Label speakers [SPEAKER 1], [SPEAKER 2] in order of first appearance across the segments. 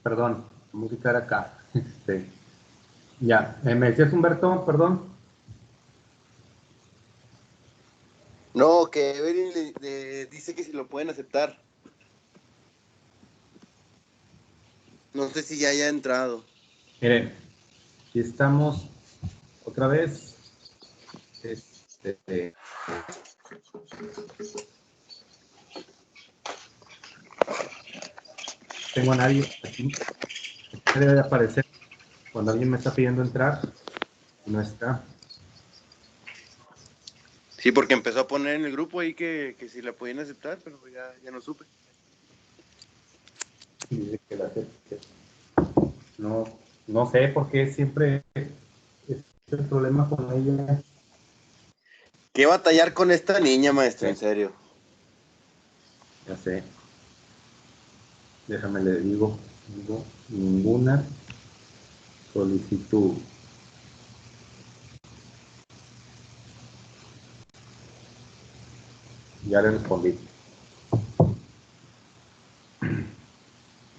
[SPEAKER 1] perdón, música era acá. Ya, me decías Humberto, perdón.
[SPEAKER 2] No, que Evelyn dice que si lo pueden aceptar. No sé si ya haya entrado.
[SPEAKER 1] Miren, aquí estamos otra vez. Tengo a nadie aquí. Debe de aparecer cuando alguien me está pidiendo entrar. No está.
[SPEAKER 2] Sí, porque empezó a poner en el grupo ahí que si la podían aceptar, pero ya no supe.
[SPEAKER 1] Y dice que la acepte. No sé por qué siempre es el problema con ella.
[SPEAKER 2] ¿Qué batallar con esta niña, maestro? En serio.
[SPEAKER 1] Ya sé. Déjame le digo ninguna solicitud. Ya le respondí.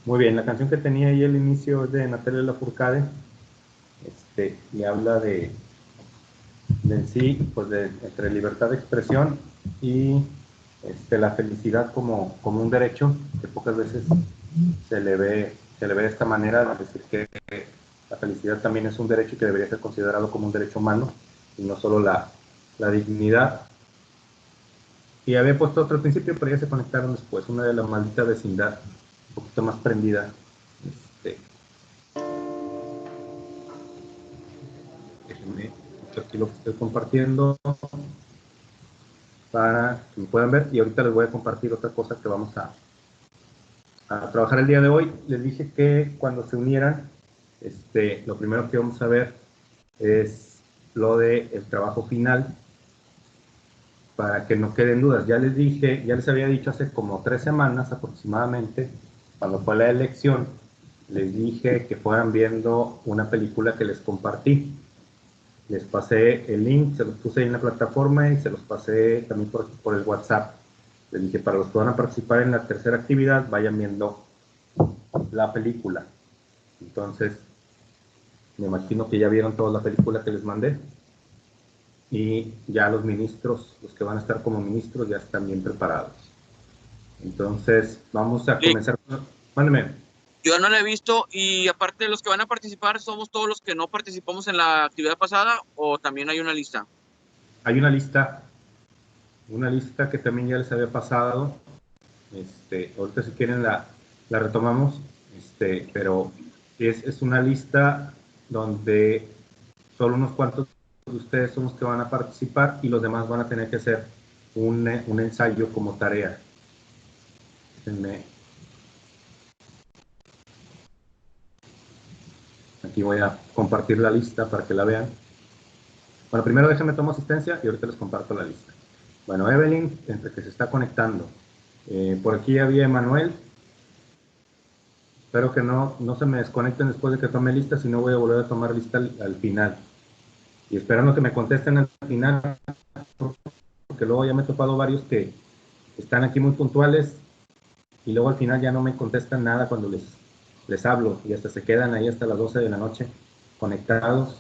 [SPEAKER 1] Muy bien, la canción que tenía ahí al inicio es de Natalia Lafourcade. Y habla de en sí, pues entre libertad de expresión y la felicidad como un derecho, que pocas veces se le ve de esta manera, de decir que la felicidad también es un derecho y que debería ser considerado como un derecho humano y no solo la dignidad. Y había puesto otro principio, pero ya se conectaron después, una de la maldita vecindad, un poquito más prendida. Déjenme, aquí lo que estoy compartiendo para que me puedan ver, y ahorita les voy a compartir otra cosa que vamos a trabajar el día de hoy. Les dije que cuando se unieran, lo primero que vamos a ver es lo del trabajo final, para que no queden dudas. Ya les dije, ya les había dicho hace como 3 semanas aproximadamente, cuando fue la elección, les dije que fueran viendo una película que les compartí. Les pasé el link, se los puse ahí en la plataforma y se los pasé también por el WhatsApp. Les dije, para los que van a participar en la tercera actividad, vayan viendo la película. Entonces, me imagino que ya vieron toda la película que les mandé. Y ya los ministros, los que van a estar como ministros, ya están bien preparados. Entonces, vamos a comenzar. Mándeme.
[SPEAKER 3] Yo no la he visto y aparte de los que van a participar, ¿somos todos los que no participamos en la actividad pasada o también hay una lista?
[SPEAKER 1] Hay una lista que también ya les había pasado. Ahorita si quieren la retomamos, pero es una lista donde solo unos cuantos de ustedes son los que van a participar y los demás van a tener que hacer un ensayo como tarea. Aquí voy a compartir la lista para que la vean. Bueno, primero déjenme tomar asistencia y ahorita les comparto la lista. Bueno, Evelyn, entre que se está conectando. Por aquí había Emanuel. Espero que no se me desconecten después de que tome lista, si no voy a volver a tomar lista al final. Y esperando que me contesten al final, porque luego ya me he topado varios que están aquí muy puntuales y luego al final ya no me contestan nada cuando les hablo y hasta se quedan ahí hasta las 12 de la noche conectados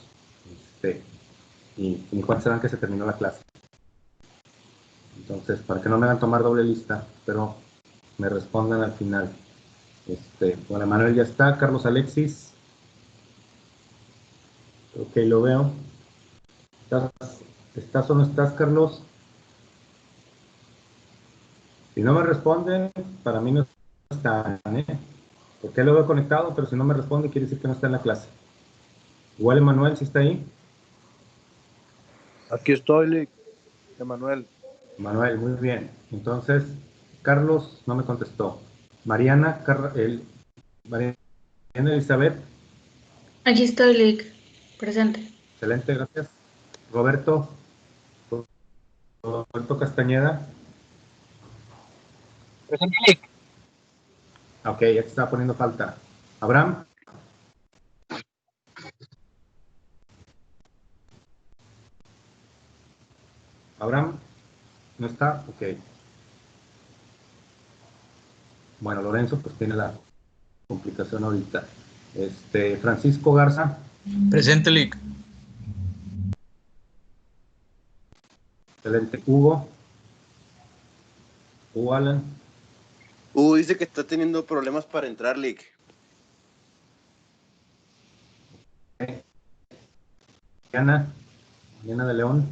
[SPEAKER 1] y ni cuánto serán que se terminó la clase. Entonces, para que no me hagan tomar doble lista, pero me respondan al final. Bueno, Manuel ya está, Carlos Alexis. Ok, lo veo. ¿Estás o no estás, Carlos? Si no me responden, para mí no están, ¿eh? Porque lo veo conectado, pero si no me responde, quiere decir que no está en la clase. Igual Emanuel, si está ahí.
[SPEAKER 4] Aquí estoy, Emanuel.
[SPEAKER 1] Manuel, muy bien. Entonces, Carlos no me contestó. Mariana, Mariana Elizabeth.
[SPEAKER 5] Aquí estoy, Lick. Presente.
[SPEAKER 1] Excelente, gracias. Roberto Castañeda.
[SPEAKER 6] Presente, Lick.
[SPEAKER 1] Ok, ya te estaba poniendo falta. Abraham. Abraham, ¿no está? Ok. Bueno, Lorenzo pues tiene la complicación ahorita. Francisco Garza.
[SPEAKER 6] Presente, Lick.
[SPEAKER 1] Excelente. Hugo Allen.
[SPEAKER 2] Dice que está teniendo problemas para entrar, Lick.
[SPEAKER 1] Diana de León.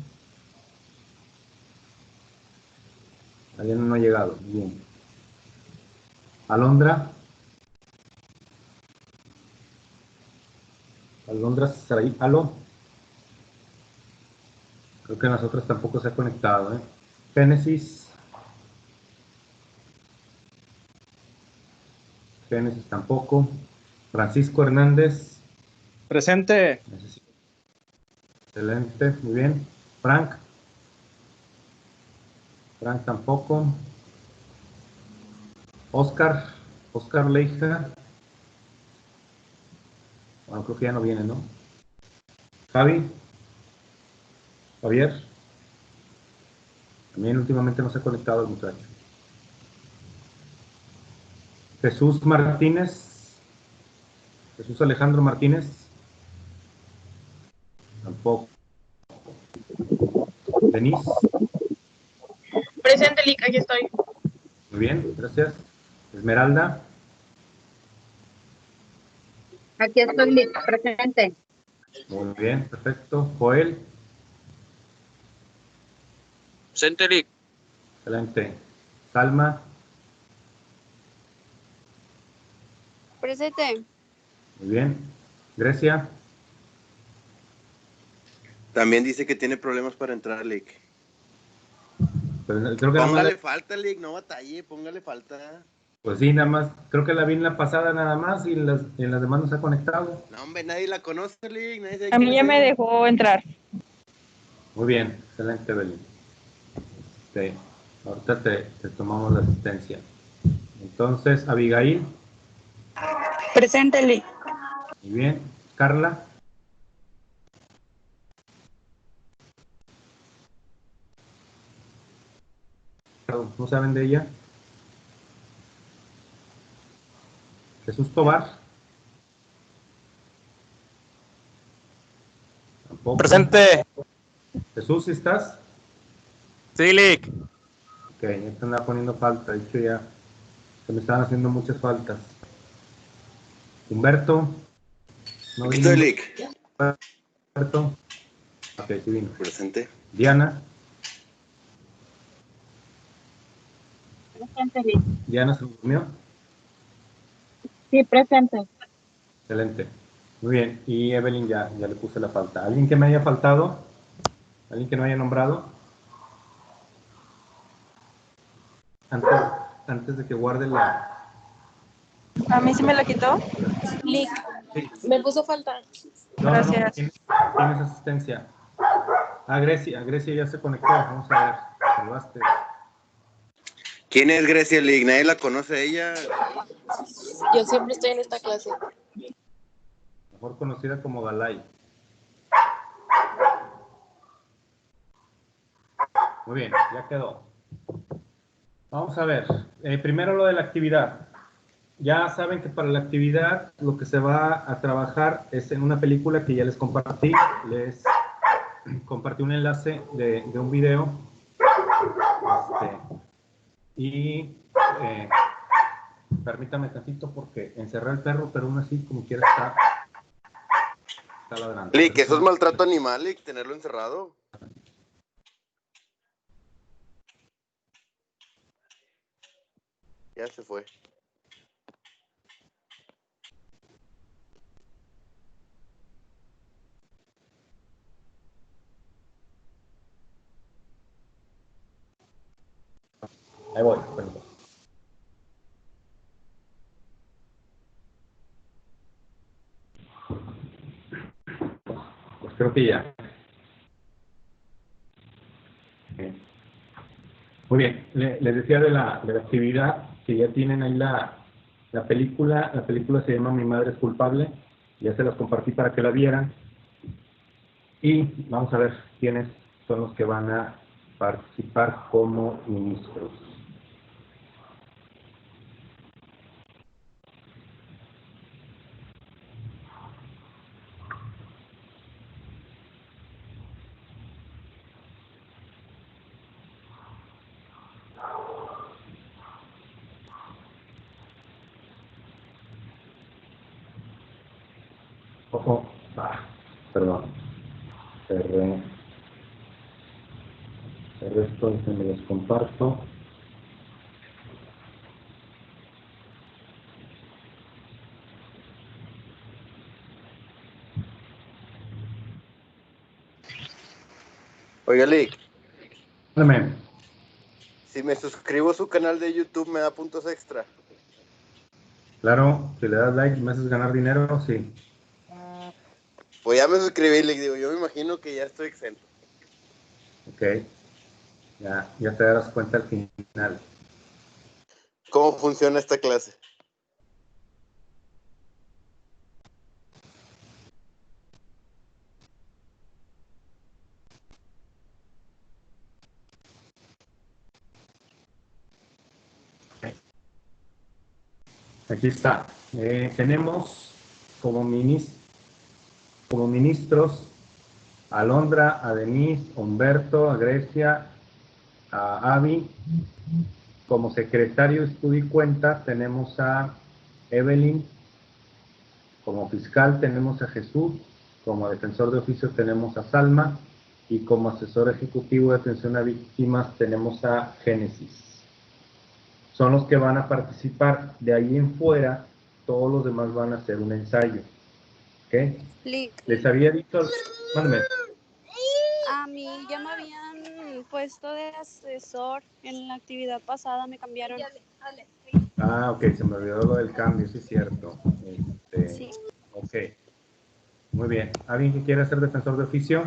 [SPEAKER 1] Diana no ha llegado. Bien. Alondra Saray. Aló. Creo que nosotros tampoco se ha conectado. Génesis tampoco. Francisco Hernández.
[SPEAKER 4] Presente.
[SPEAKER 1] Excelente, muy bien. Frank tampoco. Oscar Leija. Bueno, creo que ya no viene, ¿no? Javier. También últimamente no se ha conectado el muchacho. Jesús Alejandro Martínez. Tampoco. Denise.
[SPEAKER 5] Presente, Lick, aquí estoy.
[SPEAKER 1] Muy bien, gracias. Esmeralda.
[SPEAKER 7] Aquí estoy, Lick, presente.
[SPEAKER 1] Muy bien, perfecto. Joel.
[SPEAKER 3] Presente, Lick.
[SPEAKER 1] Excelente. Salma.
[SPEAKER 7] Presente.
[SPEAKER 1] Muy bien. Grecia.
[SPEAKER 2] También dice que tiene problemas para entrar, Lick.
[SPEAKER 1] Pues, creo que
[SPEAKER 2] Póngale falta, Lick, no batalle, póngale falta.
[SPEAKER 1] pues sí, nada más. Creo que la vi en la pasada nada más y en las demás no se ha conectado.
[SPEAKER 2] No, hombre, nadie la conoce, Lick. Nadie sabe
[SPEAKER 8] A mí
[SPEAKER 2] quién
[SPEAKER 8] ya
[SPEAKER 2] es
[SPEAKER 8] me
[SPEAKER 2] ella.
[SPEAKER 8] dejó entrar.
[SPEAKER 1] Muy bien, excelente, Belén. Ahorita te tomamos la asistencia. Entonces, Abigail.
[SPEAKER 7] Presente, Lick.
[SPEAKER 1] Muy bien. Carla. ¿No saben de ella? Jesús Tobar. Tampoco.
[SPEAKER 6] Presente.
[SPEAKER 1] Jesús, ¿sí estás?
[SPEAKER 6] Sí, Lick.
[SPEAKER 1] Ok, ya te andaba poniendo falta. De hecho, ya se me estaban haciendo muchas faltas. Humberto. No
[SPEAKER 2] Aquí
[SPEAKER 1] vino
[SPEAKER 2] estoy, Lick.
[SPEAKER 1] Humberto. Ok, sí vino.
[SPEAKER 2] Presente.
[SPEAKER 1] Diana.
[SPEAKER 7] Presente, Lick.
[SPEAKER 1] Diana se durmió.
[SPEAKER 7] Sí, presente.
[SPEAKER 1] Excelente. Muy bien. Y Evelyn ya le puse la falta. ¿Alguien que me haya faltado? ¿Alguien que no haya nombrado? Antes de que guarde la...
[SPEAKER 8] A mí sí me la quitó.
[SPEAKER 5] Lick,
[SPEAKER 1] Sí.
[SPEAKER 5] me puso falta.
[SPEAKER 1] No.
[SPEAKER 8] Gracias.
[SPEAKER 1] ¿Tienes asistencia? Grecia ya se conectó. Vamos a ver. Salvaste.
[SPEAKER 2] ¿Quién es Grecia, Lick? Nadie la conoce a ella.
[SPEAKER 5] Yo siempre estoy en esta clase.
[SPEAKER 1] Mejor conocida como Galay. Muy bien, ya quedó. Vamos a ver. Primero lo de la actividad. Ya saben que para la actividad lo que se va a trabajar es en una película que ya les compartí. Les compartí un enlace de un video. Y permítame tantito porque encerré al perro, pero aún así como quiera está ladrando.
[SPEAKER 2] Lick, eso es maltrato animal, Lick, tenerlo encerrado. Ya se fue.
[SPEAKER 1] Ahí voy, perdón. Pues creo que ya. Bien. Muy bien, les decía de la actividad que ya tienen ahí la película. La película se llama Mi madre es culpable. Ya se las compartí para que la vieran. Y vamos a ver quiénes son los que van a participar como ministros. Ojo. Perdón. Cerré esto, me los comparto.
[SPEAKER 2] Oiga, Lick,
[SPEAKER 1] Mándame.
[SPEAKER 2] si me suscribo a su canal de YouTube, ¿me da puntos extra?
[SPEAKER 1] Claro, si le das like y me haces ganar dinero, sí.
[SPEAKER 2] Pues ya me suscribí, Lick, digo, yo me imagino que ya estoy exento.
[SPEAKER 1] Ok. Ya te darás cuenta al final.
[SPEAKER 2] ¿Cómo funciona esta clase?
[SPEAKER 1] Aquí está. Tenemos como ministros a Alondra, a Denise, a Humberto, a Grecia, a Avi. Como secretario de estudio y cuenta tenemos a Evelyn. Como fiscal tenemos a Jesús. Como defensor de oficio tenemos a Salma. Y como asesor ejecutivo de atención a víctimas tenemos a Génesis. Son los que van a participar. De ahí en fuera, todos los demás van a hacer un ensayo. ¿Ok? Les había dicho... Mándame.
[SPEAKER 9] A mí ya me habían puesto de asesor en la actividad pasada, me cambiaron.
[SPEAKER 1] Ok, se me olvidó lo del cambio, sí es cierto.
[SPEAKER 9] Sí.
[SPEAKER 1] Ok, muy bien. ¿Alguien que quiera ser defensor de oficio?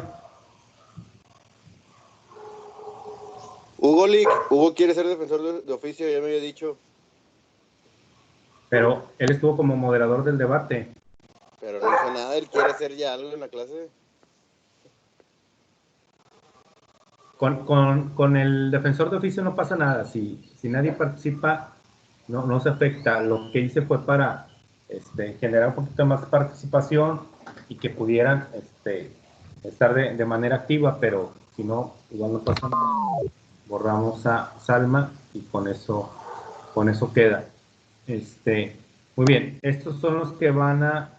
[SPEAKER 2] Hugo, Lick, Hugo quiere ser defensor de oficio, ya me había dicho,
[SPEAKER 1] Pero él estuvo como moderador del debate.
[SPEAKER 2] pero no hizo nada, él quiere hacer ya algo en la clase.
[SPEAKER 1] Con el defensor de oficio no pasa nada. Si nadie participa, no se afecta. Lo que hice fue para generar un poquito más de participación y que pudieran estar de manera activa, pero si no, igual no pasa nada. Borramos a Salma y con eso queda. Muy bien, estos son los que van a...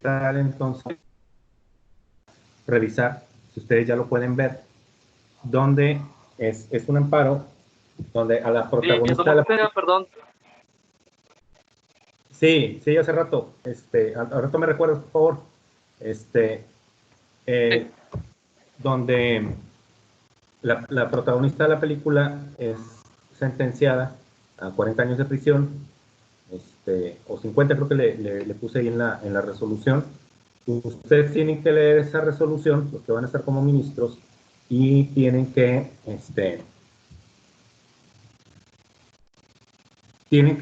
[SPEAKER 1] entonces revisar, si ustedes ya lo pueden ver, donde es un amparo, donde a la protagonista...
[SPEAKER 3] Perdón.
[SPEAKER 1] Sí, hace rato, al rato me recuerdas, por favor, donde la protagonista de la película es sentenciada a 40 años de prisión, o 50 creo que le puse ahí en la resolución. Ustedes tienen que leer esa resolución, los que van a estar como ministros, y tienen que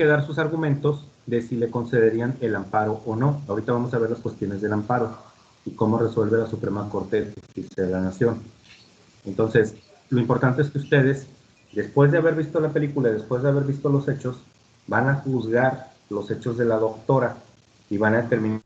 [SPEAKER 1] dar sus argumentos de si le concederían el amparo o no. Ahorita vamos a ver las cuestiones del amparo y cómo resuelve la Suprema Corte de Justicia de la Nación. Entonces, lo importante es que ustedes, después de haber visto la película, después de haber visto los hechos, van a juzgar los hechos de la doctora y van a determinar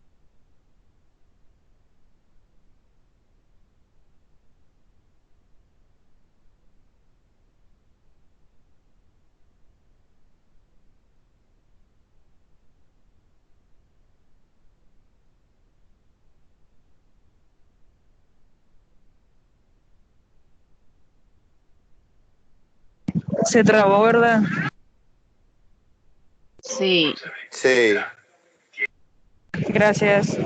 [SPEAKER 8] Se trabó, ¿verdad?
[SPEAKER 7] Sí.
[SPEAKER 2] Sí.
[SPEAKER 8] Gracias.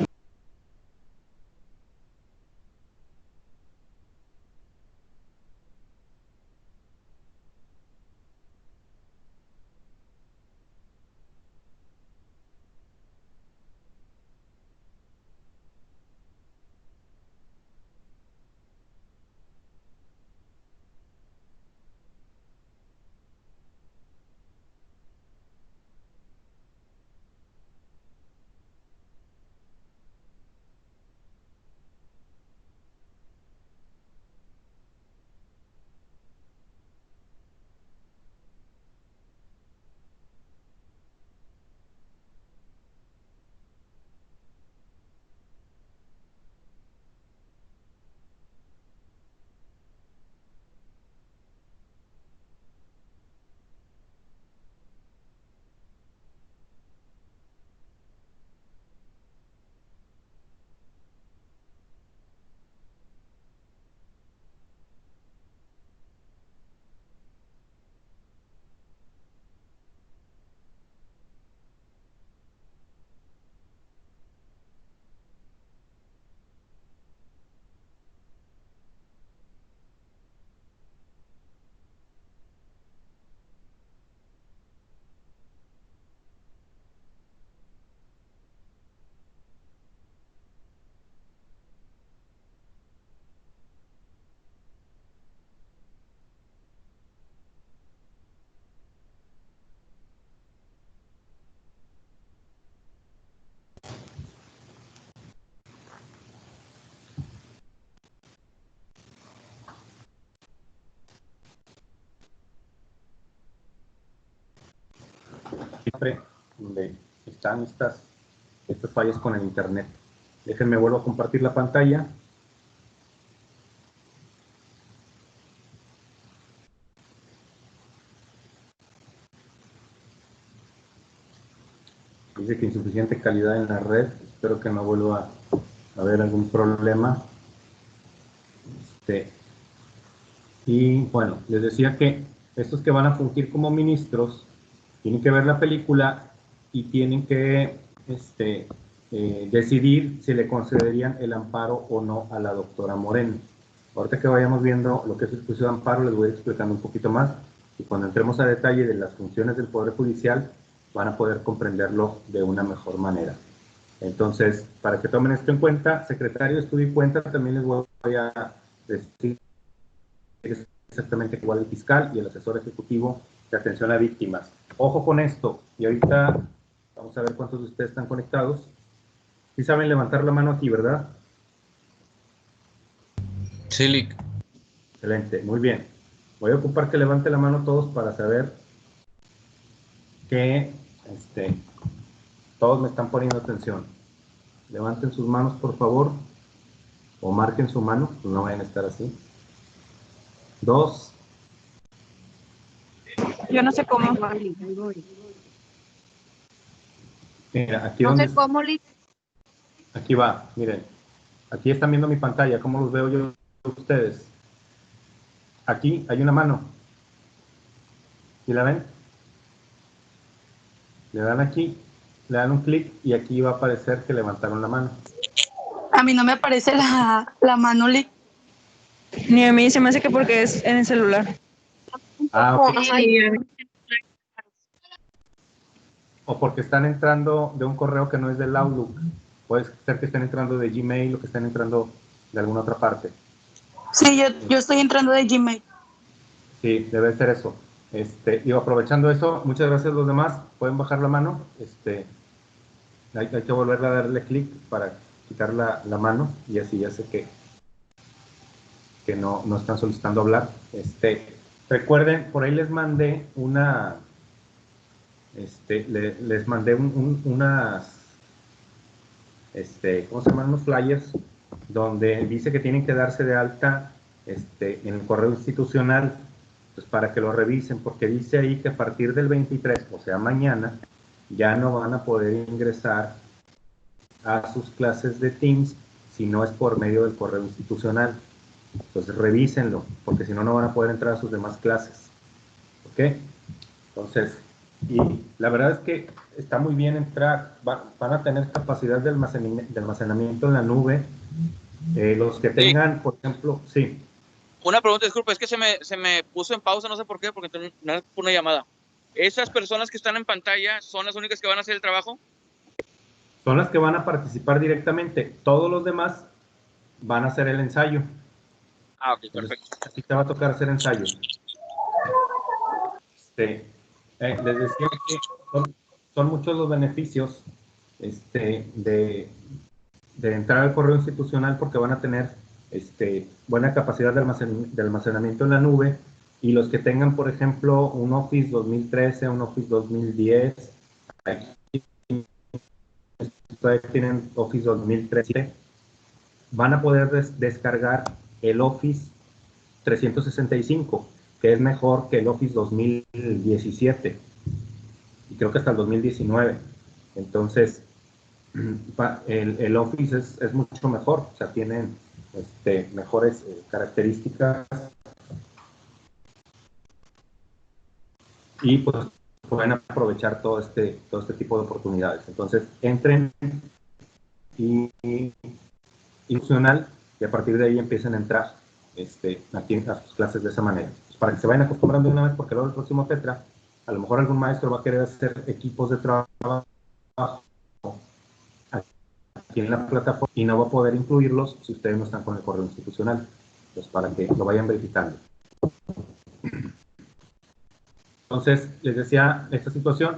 [SPEAKER 1] siempre donde están estas fallas con el internet. Déjenme vuelvo a compartir la pantalla. Dice que insuficiente calidad en la red. Espero que no vuelva a haber algún problema. Y bueno, les decía que estos que van a fungir como ministros tienen que ver la película y tienen que decidir si le concederían el amparo o no a la doctora Moreno. Ahorita que vayamos viendo lo que es el juicio de amparo, les voy a ir explicando un poquito más, y cuando entremos a detalle de las funciones del Poder Judicial, van a poder comprenderlo de una mejor manera. Entonces, para que tomen esto en cuenta, secretario de Estudio y Cuenta, también les voy a decir exactamente igual el fiscal y el asesor ejecutivo de atención a víctimas. Ojo con esto, y ahorita vamos a ver cuántos de ustedes están conectados. Sí saben levantar la mano aquí, ¿verdad?
[SPEAKER 6] Sí, Lick.
[SPEAKER 1] Excelente, muy bien. Voy a ocupar que levante la mano todos para saber que todos me están poniendo atención. Levanten sus manos, por favor, o marquen su mano, pues no vayan a estar así. 2.
[SPEAKER 7] Yo no sé cómo.
[SPEAKER 1] Mira, aquí
[SPEAKER 7] No
[SPEAKER 1] donde...
[SPEAKER 7] sé cómo, Lick.
[SPEAKER 1] Aquí va, miren. Aquí están viendo mi pantalla, ¿cómo los veo yo ustedes? Aquí hay una mano. ¿Y la ven? Le dan aquí, le dan un clic y aquí va a aparecer que levantaron la mano.
[SPEAKER 9] A mí no me aparece la mano, Lick.
[SPEAKER 8] Ni a mí se me hace que porque es en el celular.
[SPEAKER 1] Ah, ok.
[SPEAKER 7] Ajá,
[SPEAKER 1] O porque están entrando de un correo que no es del Outlook. Puede ser que estén entrando de Gmail o que estén entrando de alguna otra parte.
[SPEAKER 9] Sí, yo estoy entrando de Gmail.
[SPEAKER 1] Sí, debe ser eso. Digo, aprovechando eso, muchas gracias a los demás. Pueden bajar la mano. Hay que volver a darle clic para quitar la mano y así ya sé que no están solicitando hablar. Recuerden, por ahí les mandé una... les mandé unas... ¿cómo se llaman? Unos flyers donde dice que tienen que darse de alta en el correo institucional, pues para que lo revisen, porque dice ahí que a partir del 23, o sea mañana, ya no van a poder ingresar a sus clases de Teams si no es por medio del correo institucional. Entonces revísenlo, porque si no, no van a poder entrar a sus demás clases. ¿Ok? Entonces, y la verdad es que está muy bien entrar, van a tener capacidad de almacenamiento en la nube. Los que tengan, por ejemplo, sí.
[SPEAKER 3] Una pregunta, disculpa, es que se me puso en pausa, no sé por qué, porque tengo una llamada. ¿Esas personas que están en pantalla son las únicas que van a hacer el trabajo?
[SPEAKER 1] Son las que van a participar directamente. Todos los demás van a hacer el ensayo.
[SPEAKER 3] Ah, ok, perfecto.
[SPEAKER 1] Así te va a tocar hacer ensayo. Les decía que son muchos los beneficios de entrar al correo institucional, porque van a tener buena capacidad de almacenamiento en la nube, y los que tengan, por ejemplo, un Office 2013, un Office 2010, aquí todavía tienen Office 2013, van a poder descargar el Office 365, que es mejor que el Office 2017, y creo que hasta el 2019. Entonces, el Office es mucho mejor, o sea, tienen mejores características, y pues pueden aprovechar todo este tipo de oportunidades. Entonces, entren y funcional, y a partir de ahí empiecen a entrar aquí a sus clases de esa manera. Pues para que se vayan acostumbrando de una vez, porque luego el próximo Tetra, a lo mejor algún maestro va a querer hacer equipos de trabajo aquí en la plataforma y no va a poder incluirlos si ustedes no están con el correo institucional. Pues para que lo vayan verificando. Entonces, les decía esta situación.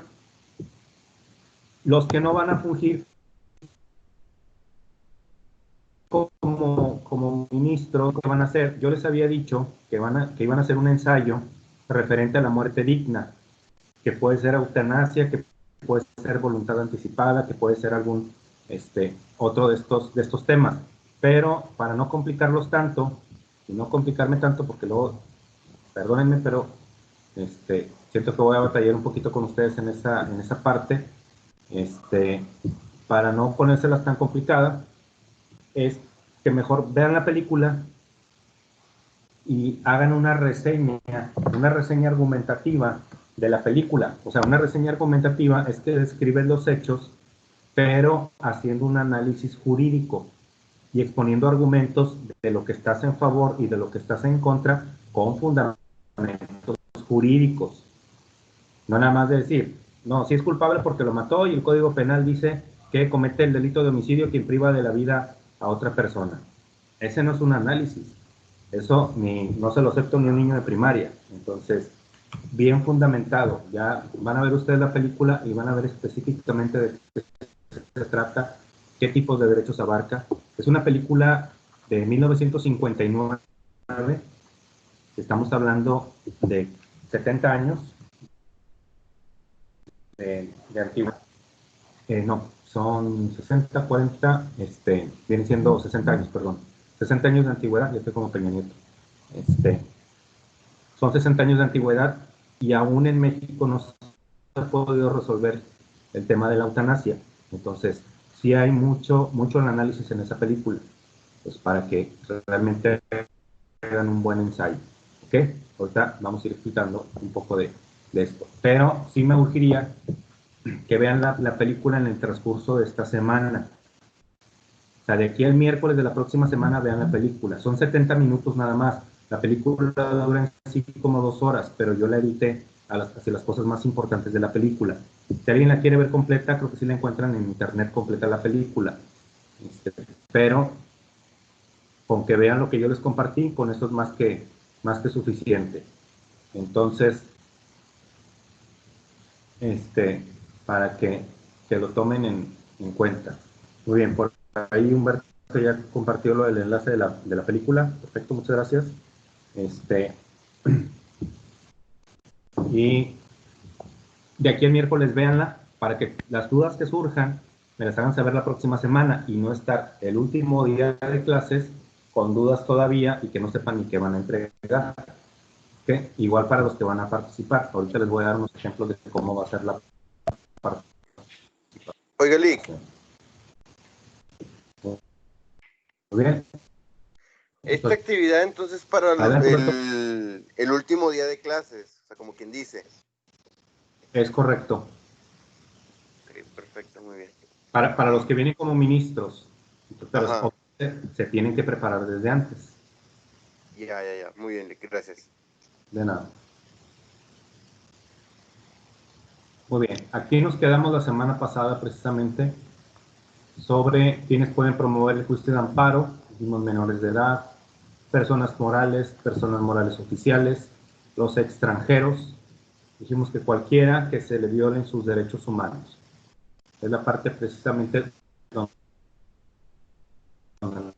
[SPEAKER 1] Los que no van a fungir como ministros, ¿qué van a hacer? Yo les había dicho que iban a hacer un ensayo referente a la muerte digna, que puede ser eutanasia, que puede ser voluntad anticipada, que puede ser algún otro de estos temas. Pero para no complicarlos tanto, y no complicarme tanto, porque luego, perdónenme, pero siento que voy a batallar un poquito con ustedes en esa parte, para no ponérselas tan complicadas, es que mejor vean la película y hagan una reseña argumentativa de la película. O sea, una reseña argumentativa es que describen los hechos, pero haciendo un análisis jurídico y exponiendo argumentos de lo que estás en favor y de lo que estás en contra con fundamentos jurídicos. No nada más de decir, no, si es culpable porque lo mató y el Código Penal dice que comete el delito de homicidio quien priva de la vida a otra persona. Ese no es un análisis. Eso no se lo acepto ni a un niño de primaria. Entonces, bien fundamentado. Ya van a ver ustedes la película y van a ver específicamente de qué se trata, qué tipos de derechos abarca. Es una película de 1959. Estamos hablando de 70 años de antigüedad. No, son 60, 40, vienen siendo 60 años, perdón. 60 años de antigüedad, ya estoy como Peña Nieto. Son 60 años de antigüedad y aún en México no se ha podido resolver el tema de la eutanasia. Entonces, sí hay mucho análisis en esa película, pues para que realmente hagan un buen ensayo. ¿Ok? Ahorita vamos a ir explicando un poco de esto. Pero sí me urgiría que vean la película en el transcurso de esta semana. O sea, de aquí al miércoles de la próxima semana vean la película. Son 70 minutos nada más. La película dura en sí como 2 horas, pero yo la edité hacia las cosas más importantes de la película. Si alguien la quiere ver completa, creo que sí la encuentran en internet completa la película. Pero con que vean lo que yo les compartí, con eso es más que suficiente. Entonces, para que lo tomen en cuenta. Muy bien, por ahí Humberto ya compartió lo del enlace de la película. Perfecto, muchas gracias. Y de aquí al miércoles véanla para que las dudas que surjan me las hagan saber la próxima semana y no estar el último día de clases con dudas todavía y que no sepan ni qué van a entregar. ¿Okay? Igual para los que van a participar. Ahorita les voy a dar unos ejemplos de cómo va a ser la participación.
[SPEAKER 2] Oiga, Lick.
[SPEAKER 1] Muy bien.
[SPEAKER 2] Esta actividad entonces para el último día de clases, o sea, como quien dice.
[SPEAKER 1] Es correcto.
[SPEAKER 2] Okay, perfecto, muy bien.
[SPEAKER 1] Para los que vienen como ministros, pero se tienen que preparar desde antes.
[SPEAKER 2] Ya. Muy bien, Lick, gracias.
[SPEAKER 1] De nada. Muy bien. Aquí nos quedamos la semana pasada precisamente sobre quienes pueden promover el juicio de amparo, dijimos menores de edad, personas morales oficiales, los extranjeros, dijimos que cualquiera que se le violen sus derechos humanos. Es la parte precisamente donde nos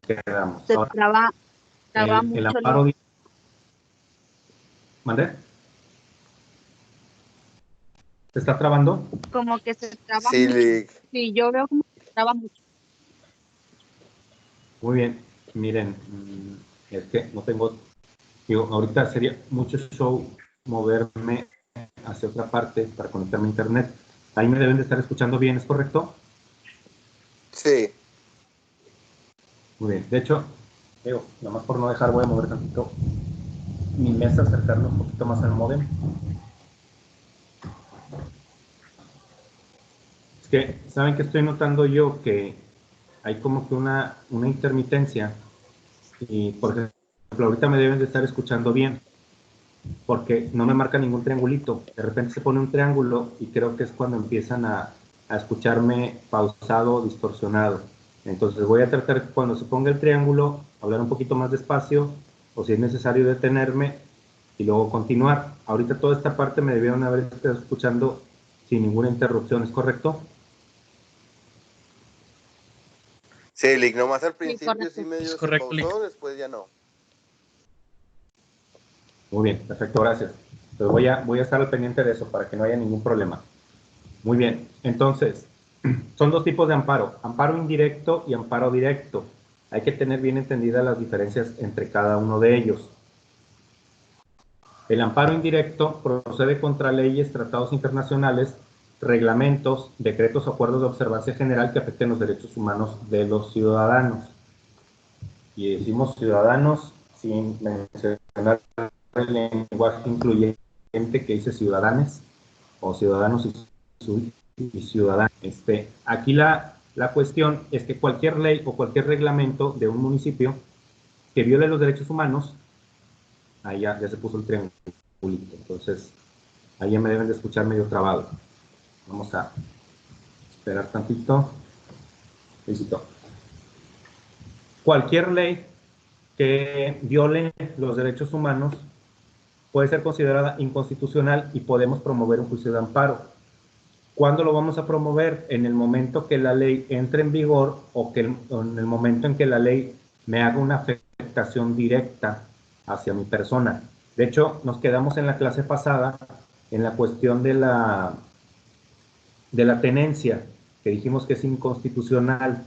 [SPEAKER 1] quedamos.
[SPEAKER 7] Se
[SPEAKER 1] Ahora,
[SPEAKER 7] traba
[SPEAKER 1] el
[SPEAKER 7] mucho.
[SPEAKER 1] amparo... ¿Mandé? ¿Se está trabando?
[SPEAKER 7] Como que se traba
[SPEAKER 2] Sí,
[SPEAKER 7] mucho.
[SPEAKER 2] Lick.
[SPEAKER 7] Sí, yo veo como que se traba mucho.
[SPEAKER 1] Muy bien, miren, es que no tengo, ahorita sería mucho show moverme hacia otra parte para conectarme a internet. Ahí me deben de estar escuchando bien, ¿es correcto?
[SPEAKER 2] Sí.
[SPEAKER 1] Muy bien, de hecho, nomás por no dejar voy a mover tantito mi mesa, acercarme un poquito más al módem. Es que, ¿saben qué estoy notando yo? Que hay como que una intermitencia y, por ejemplo, ahorita me deben de estar escuchando bien porque no me marca ningún triangulito. De repente se pone un triángulo y creo que es cuando empiezan a escucharme pausado, distorsionado. Entonces voy a tratar que cuando se ponga el triángulo, hablar un poquito más despacio o si es necesario detenerme y luego continuar. Ahorita toda esta parte me debieron haber estado escuchando sin ninguna interrupción, ¿es correcto?
[SPEAKER 2] Sí, Lick, nomás al
[SPEAKER 7] Sí,
[SPEAKER 2] principio
[SPEAKER 7] correcto.
[SPEAKER 2] sí medio
[SPEAKER 6] Es
[SPEAKER 2] se
[SPEAKER 6] correcto, Lick.
[SPEAKER 2] pausó, después ya no.
[SPEAKER 1] Muy bien, perfecto, gracias. Entonces voy a estar al pendiente de eso para que no haya ningún problema. Muy bien, entonces, son dos tipos de amparo, amparo indirecto y amparo directo. Hay que tener bien entendidas las diferencias entre cada uno de ellos. El amparo indirecto procede contra leyes, tratados internacionales, reglamentos, decretos o acuerdos de observancia general que afecten los derechos humanos de los ciudadanos. Y decimos ciudadanos sin mencionar el lenguaje incluyente que dice ciudadanos o ciudadanos y ciudadanos. Aquí la cuestión es que cualquier ley o cualquier reglamento de un municipio que viole los derechos humanos, ahí ya se puso el triángulo, entonces ahí ya me deben de escuchar medio trabado. Vamos a esperar tantito. Listo. Cualquier ley que viole los derechos humanos puede ser considerada inconstitucional y podemos promover un juicio de amparo. ¿Cuándo lo vamos a promover? En el momento que la ley entre en vigor o en el momento en que la ley me haga una afectación directa hacia mi persona. De hecho, nos quedamos en la clase pasada en la cuestión de la tenencia, que dijimos que es inconstitucional,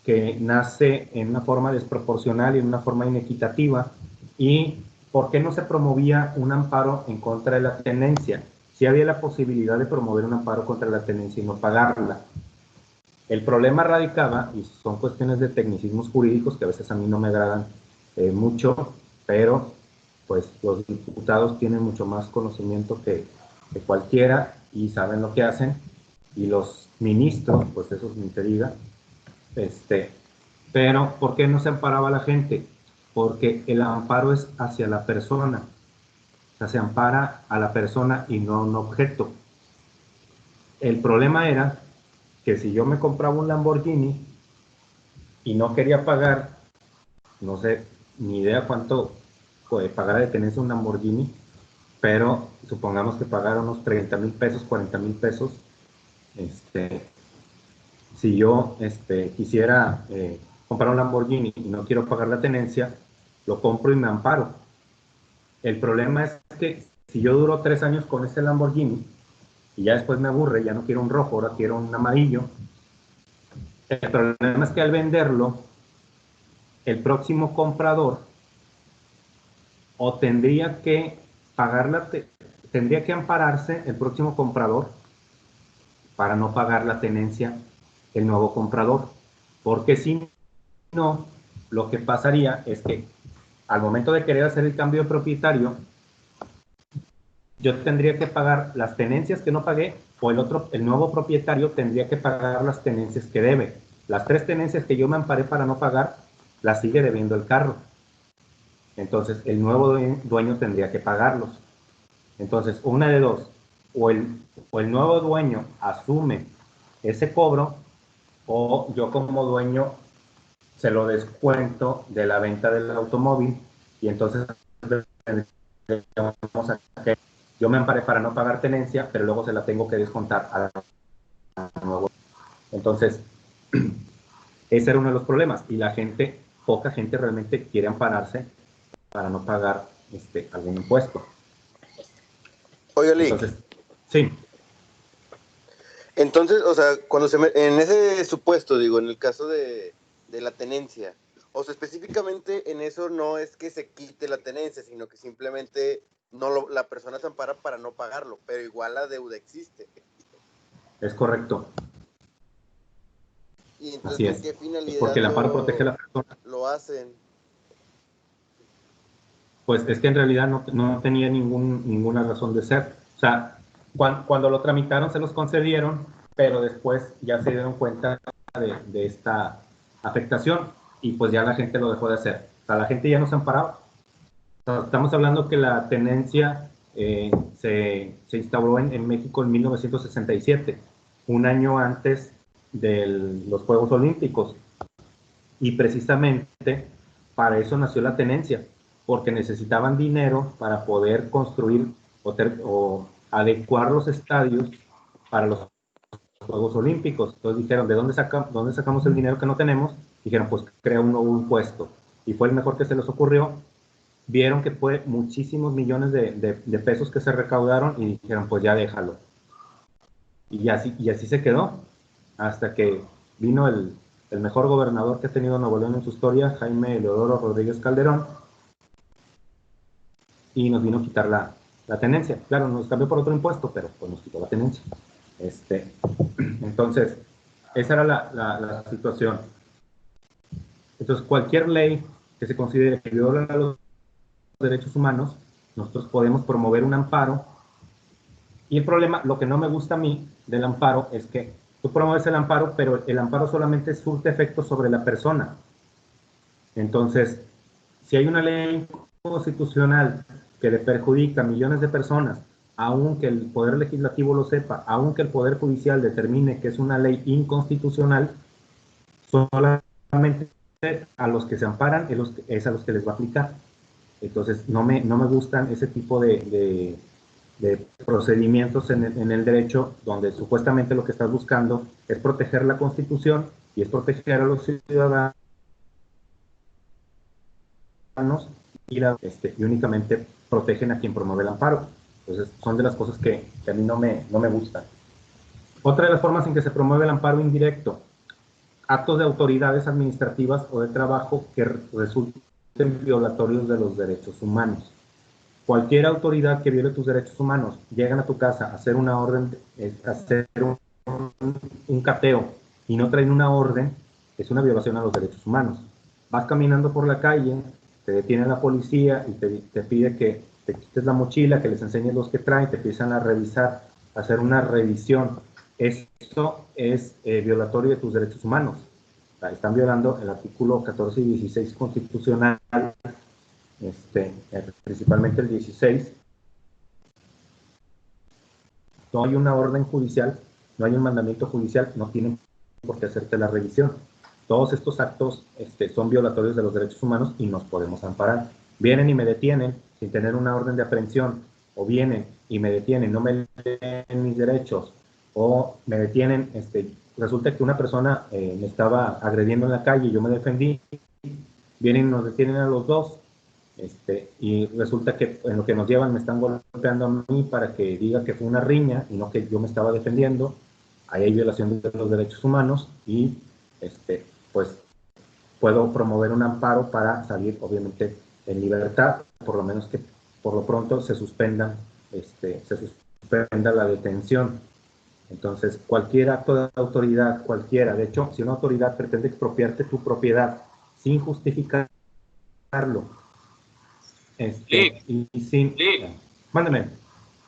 [SPEAKER 1] que nace en una forma desproporcional y en una forma inequitativa. ¿Y por qué no se promovía un amparo en contra de la tenencia? Sí había la posibilidad de promover un amparo contra la tenencia y no pagarla. El problema radicaba, y son cuestiones de tecnicismos jurídicos que a veces a mí no me agradan mucho, pero pues los diputados tienen mucho más conocimiento que cualquiera y saben lo que hacen, y los ministros, pues eso ni te diga. Pero ¿por qué no se amparaba a la gente? Porque el amparo es hacia la persona, o sea, se ampara a la persona y no a un objeto. El problema era que si yo me compraba un Lamborghini y no quería pagar, no sé, ni idea cuánto pagar de tenencia un Lamborghini, pero supongamos que pagara unos 30,000 pesos, 40,000 pesos, si yo quisiera comprar un Lamborghini y no quiero pagar la tenencia, lo compro y me amparo. El problema es que si yo duro 3 años con ese Lamborghini y ya después me aburre, ya no quiero un rojo, ahora quiero un amarillo, el problema es que al venderlo, el próximo comprador o tendría que tendría que ampararse el próximo comprador para no pagar la tenencia el nuevo comprador, porque si no, lo que pasaría es que al momento de querer hacer el cambio de propietario, yo tendría que pagar las tenencias que no pagué, o el nuevo propietario tendría que pagar las tenencias que debe. Las 3 tenencias que yo me amparé para no pagar, las sigue debiendo el carro. Entonces, el nuevo dueño tendría que pagarlos. Entonces, una de dos, o el nuevo dueño asume ese cobro, o yo como dueño se lo descuento de la venta del automóvil, y entonces yo me amparé para no pagar tenencia, pero luego se la tengo que descontar al nuevo. Entonces, ese era uno de los problemas, y poca gente realmente quiere ampararse para no pagar algún impuesto.
[SPEAKER 2] Oye, Lick.
[SPEAKER 1] Entonces, sí.
[SPEAKER 2] Entonces, o sea, en ese supuesto, digo, en el caso de la tenencia, o sea, específicamente en eso no es que se quite la tenencia, sino que simplemente la persona se ampara para no pagarlo, pero igual la deuda existe.
[SPEAKER 1] Es correcto.
[SPEAKER 2] Y entonces,
[SPEAKER 1] así es.
[SPEAKER 2] ¿con qué finalidad
[SPEAKER 1] porque el amparo protege a la persona.
[SPEAKER 2] lo hacen?
[SPEAKER 1] Pues es que en realidad no tenía ninguna razón de ser. O sea, cuando lo tramitaron se los concedieron, pero después ya se dieron cuenta de esta afectación y pues ya la gente lo dejó de hacer. O sea, la gente ya no se amparaba. O sea, estamos hablando que la tenencia se instauró en México en 1967, un año antes de los Juegos Olímpicos. Y precisamente para eso nació la tenencia, porque necesitaban dinero para poder construir o adecuar los estadios para los Juegos Olímpicos. Entonces dijeron, ¿de dónde sacamos el dinero que no tenemos? Dijeron, pues crea un nuevo impuesto. Y fue el mejor que se les ocurrió. vieron que fue muchísimos millones de pesos que se recaudaron y dijeron, pues ya déjalo. Y así se quedó, hasta que vino el mejor gobernador que ha tenido Nuevo León en su historia, Jaime Eleodoro Rodríguez Calderón, y nos vino a quitar la tenencia. Claro, nos cambió por otro impuesto, pero pues nos quitó la tenencia. Entonces, esa era la situación. Entonces, cualquier ley que se considere que viola los derechos humanos, nosotros podemos promover un amparo. Y el problema, lo que no me gusta a mí del amparo es que tú promueves el amparo, pero el amparo solamente surte efecto sobre la persona. Entonces, si hay una ley constitucional que le perjudica a millones de personas, aunque el Poder Legislativo lo sepa, aunque el Poder Judicial determine que es una ley inconstitucional, solamente a los que se amparan es a los que les va a aplicar. Entonces, no me gustan ese tipo de procedimientos en el derecho, donde supuestamente lo que estás buscando es proteger la Constitución y es proteger a los ciudadanos y únicamente protegen a quien promueve el amparo. Entonces, son de las cosas que a mí no me gustan. Otra de las formas en que se promueve el amparo indirecto: actos de autoridades administrativas o de trabajo que resulten violatorios de los derechos humanos. Cualquier autoridad que viole tus derechos humanos, llegan a tu casa a hacer una orden, a hacer un cateo y no traen una orden, es una violación a los derechos humanos. Vas caminando por la calle, te detiene la policía y te pide que te quites la mochila, que les enseñes los que traen, te empiezan a revisar, a hacer una revisión. Esto es violatorio de tus derechos humanos. Están violando el artículo 14 y 16 constitucional, principalmente el 16. No hay una orden judicial, no hay un mandamiento judicial, no tienen por qué hacerte la revisión. Todos estos actos son violatorios de los derechos humanos y nos podemos amparar. Vienen y me detienen sin tener una orden de aprehensión, o vienen y me detienen, no me leen mis derechos, o me detienen, resulta que una persona me estaba agrediendo en la calle y yo me defendí, vienen y nos detienen a los dos, y resulta que en lo que nos llevan me están golpeando a mí para que diga que fue una riña y no que yo me estaba defendiendo. Ahí hay violación de los derechos humanos y pues puedo promover un amparo para salir obviamente en libertad, por lo menos que por lo pronto se suspenda la detención. Entonces, cualquier acto de autoridad, cualquiera, de hecho, si una autoridad pretende expropiarte tu propiedad sin justificarlo, y sin... Mándame.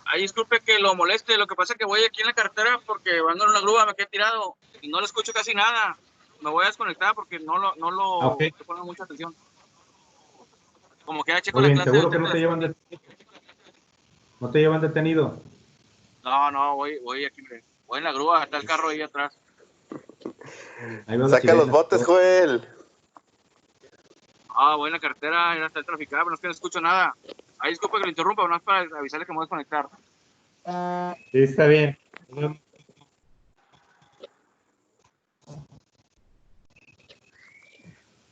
[SPEAKER 3] Ay, disculpe que lo moleste, lo que pasa es que voy aquí en la carretera porque ando en una grúa, me quedé tirado y no le escucho casi nada. Me voy a desconectar porque no
[SPEAKER 1] Okay.
[SPEAKER 3] estoy poniendo mucha atención. Como que ya checo
[SPEAKER 1] Muy
[SPEAKER 3] la
[SPEAKER 1] bien,
[SPEAKER 3] clase
[SPEAKER 1] seguro
[SPEAKER 3] de
[SPEAKER 1] que no te llevan detenido.
[SPEAKER 3] No, voy aquí, voy en la grúa, está el carro ahí atrás.
[SPEAKER 1] Ahí veo
[SPEAKER 2] Saca los botes, Joel.
[SPEAKER 3] Voy en la carretera, ya está el traficado, pero no es que no escucho nada. Ay, disculpe que lo interrumpa, no es para avisarle que me voy a desconectar.
[SPEAKER 1] Sí, está bien.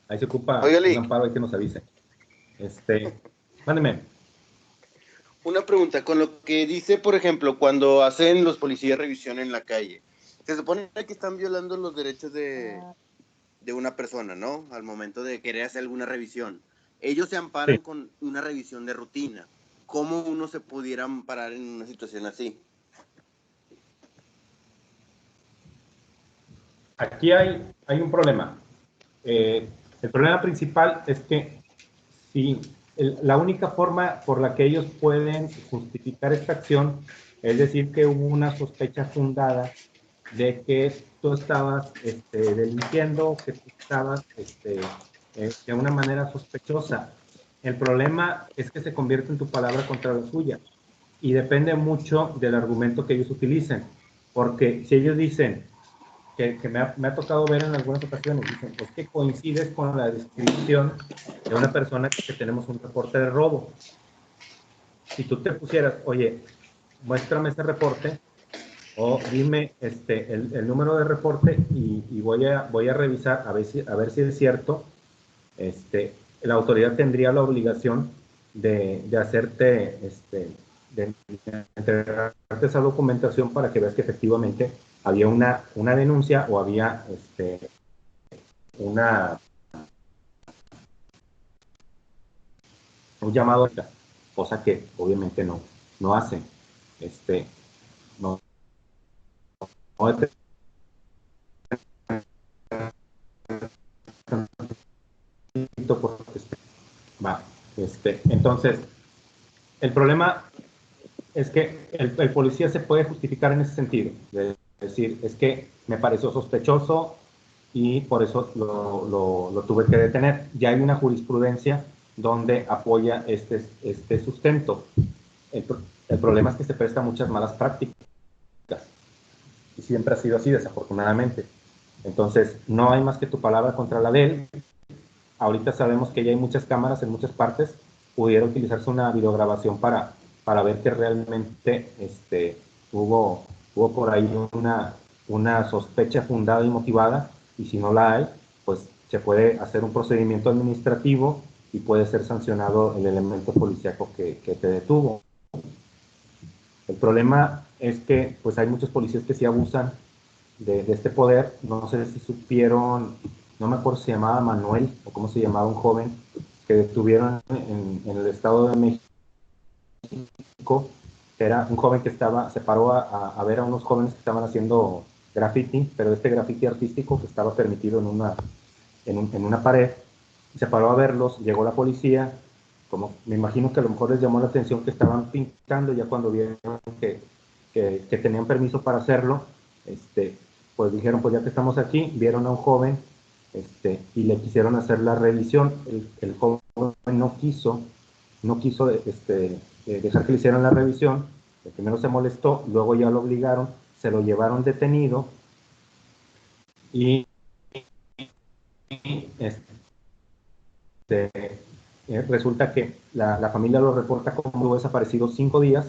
[SPEAKER 1] Ahí se ocupa un amparo, hay que nos avise. Mándeme.
[SPEAKER 2] Una pregunta, con lo que dice, por ejemplo, cuando hacen los policías revisión en la calle, se supone que están violando los derechos de una persona, ¿no? Al momento de querer hacer alguna revisión. Ellos se amparan con una revisión de rutina. ¿Cómo uno se pudiera amparar en una situación así?
[SPEAKER 1] Aquí hay un problema. El problema principal es que si la única forma por la que ellos pueden justificar esta acción es decir que hubo una sospecha fundada de que tú estabas delinquiendo, que tú estabas de una manera sospechosa. El problema es que se convierte en tu palabra contra la suya y depende mucho del argumento que ellos utilicen, porque si ellos dicen que me ha tocado ver en algunas ocasiones, dicen, es que coincides con la descripción de una persona que tenemos un reporte de robo. Si tú te pusieras, oye, muéstrame ese reporte o dime el número de reporte y voy a revisar a ver si es cierto, la autoridad tendría la obligación de hacerte, de entregarte esa documentación para que veas que efectivamente había una denuncia o había un llamado, cosa que obviamente no hacen. No, va. Entonces, el problema es que el policía se puede justificar en ese sentido, de decir, es que me pareció sospechoso y por eso lo tuve que detener. Ya hay una jurisprudencia donde apoya este sustento. El problema es que se presta muchas malas prácticas y siempre ha sido así, desafortunadamente. Entonces, no hay más que tu palabra contra la de él. Ahorita sabemos que ya hay muchas cámaras en muchas partes. Pudiera utilizarse una videograbación para ver que realmente hubo por ahí una sospecha fundada y motivada, y si no la hay, pues se puede hacer un procedimiento administrativo y puede ser sancionado el elemento policíaco que te detuvo. El problema es que pues hay muchos policías que sí abusan de este poder. No sé si supieron, no me acuerdo si se llamaba Manuel o cómo se llamaba un joven que detuvieron en el Estado de México, que era un joven que se paró a ver a unos jóvenes que estaban haciendo graffiti, pero este graffiti artístico que estaba permitido en una pared. Se paró a verlos, llegó la policía, como me imagino que a lo mejor les llamó la atención que estaban pintando, ya cuando vieron que tenían permiso para hacerlo, pues dijeron, pues ya que estamos aquí, vieron a un joven y le quisieron hacer la revisión. El joven no quiso dejar que le hicieran la revisión. Primero se molestó, luego ya lo obligaron, se lo llevaron detenido y resulta que la familia lo reporta como desaparecido 5 días.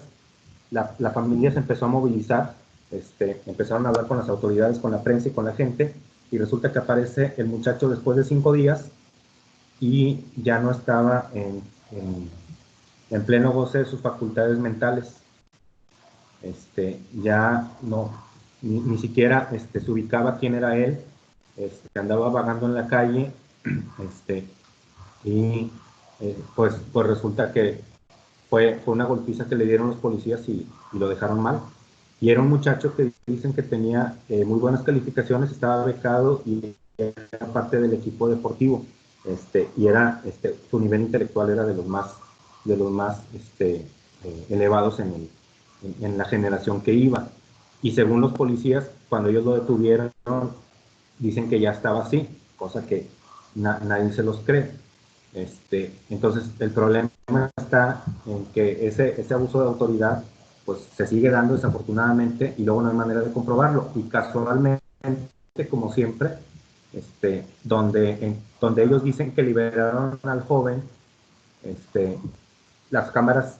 [SPEAKER 1] La familia se empezó a movilizar, empezaron a hablar con las autoridades, con la prensa y con la gente, y resulta que aparece el muchacho después de 5 días y ya no estaba en pleno goce de sus facultades mentales. Ya no, ni siquiera se ubicaba quién era él, andaba vagando en la calle, y pues resulta que fue una golpiza que le dieron los policías y lo dejaron mal. Y era un muchacho que dicen que tenía muy buenas calificaciones, estaba becado y era parte del equipo deportivo. Y era, su nivel intelectual era de los más elevados en la generación que iba. Y según los policías, cuando ellos lo detuvieron, dicen que ya estaba así, cosa que nadie se los cree. Entonces el problema está en que ese abuso de autoridad pues se sigue dando desafortunadamente y luego no hay manera de comprobarlo, y casualmente, como siempre, donde ellos dicen que liberaron al joven, las cámaras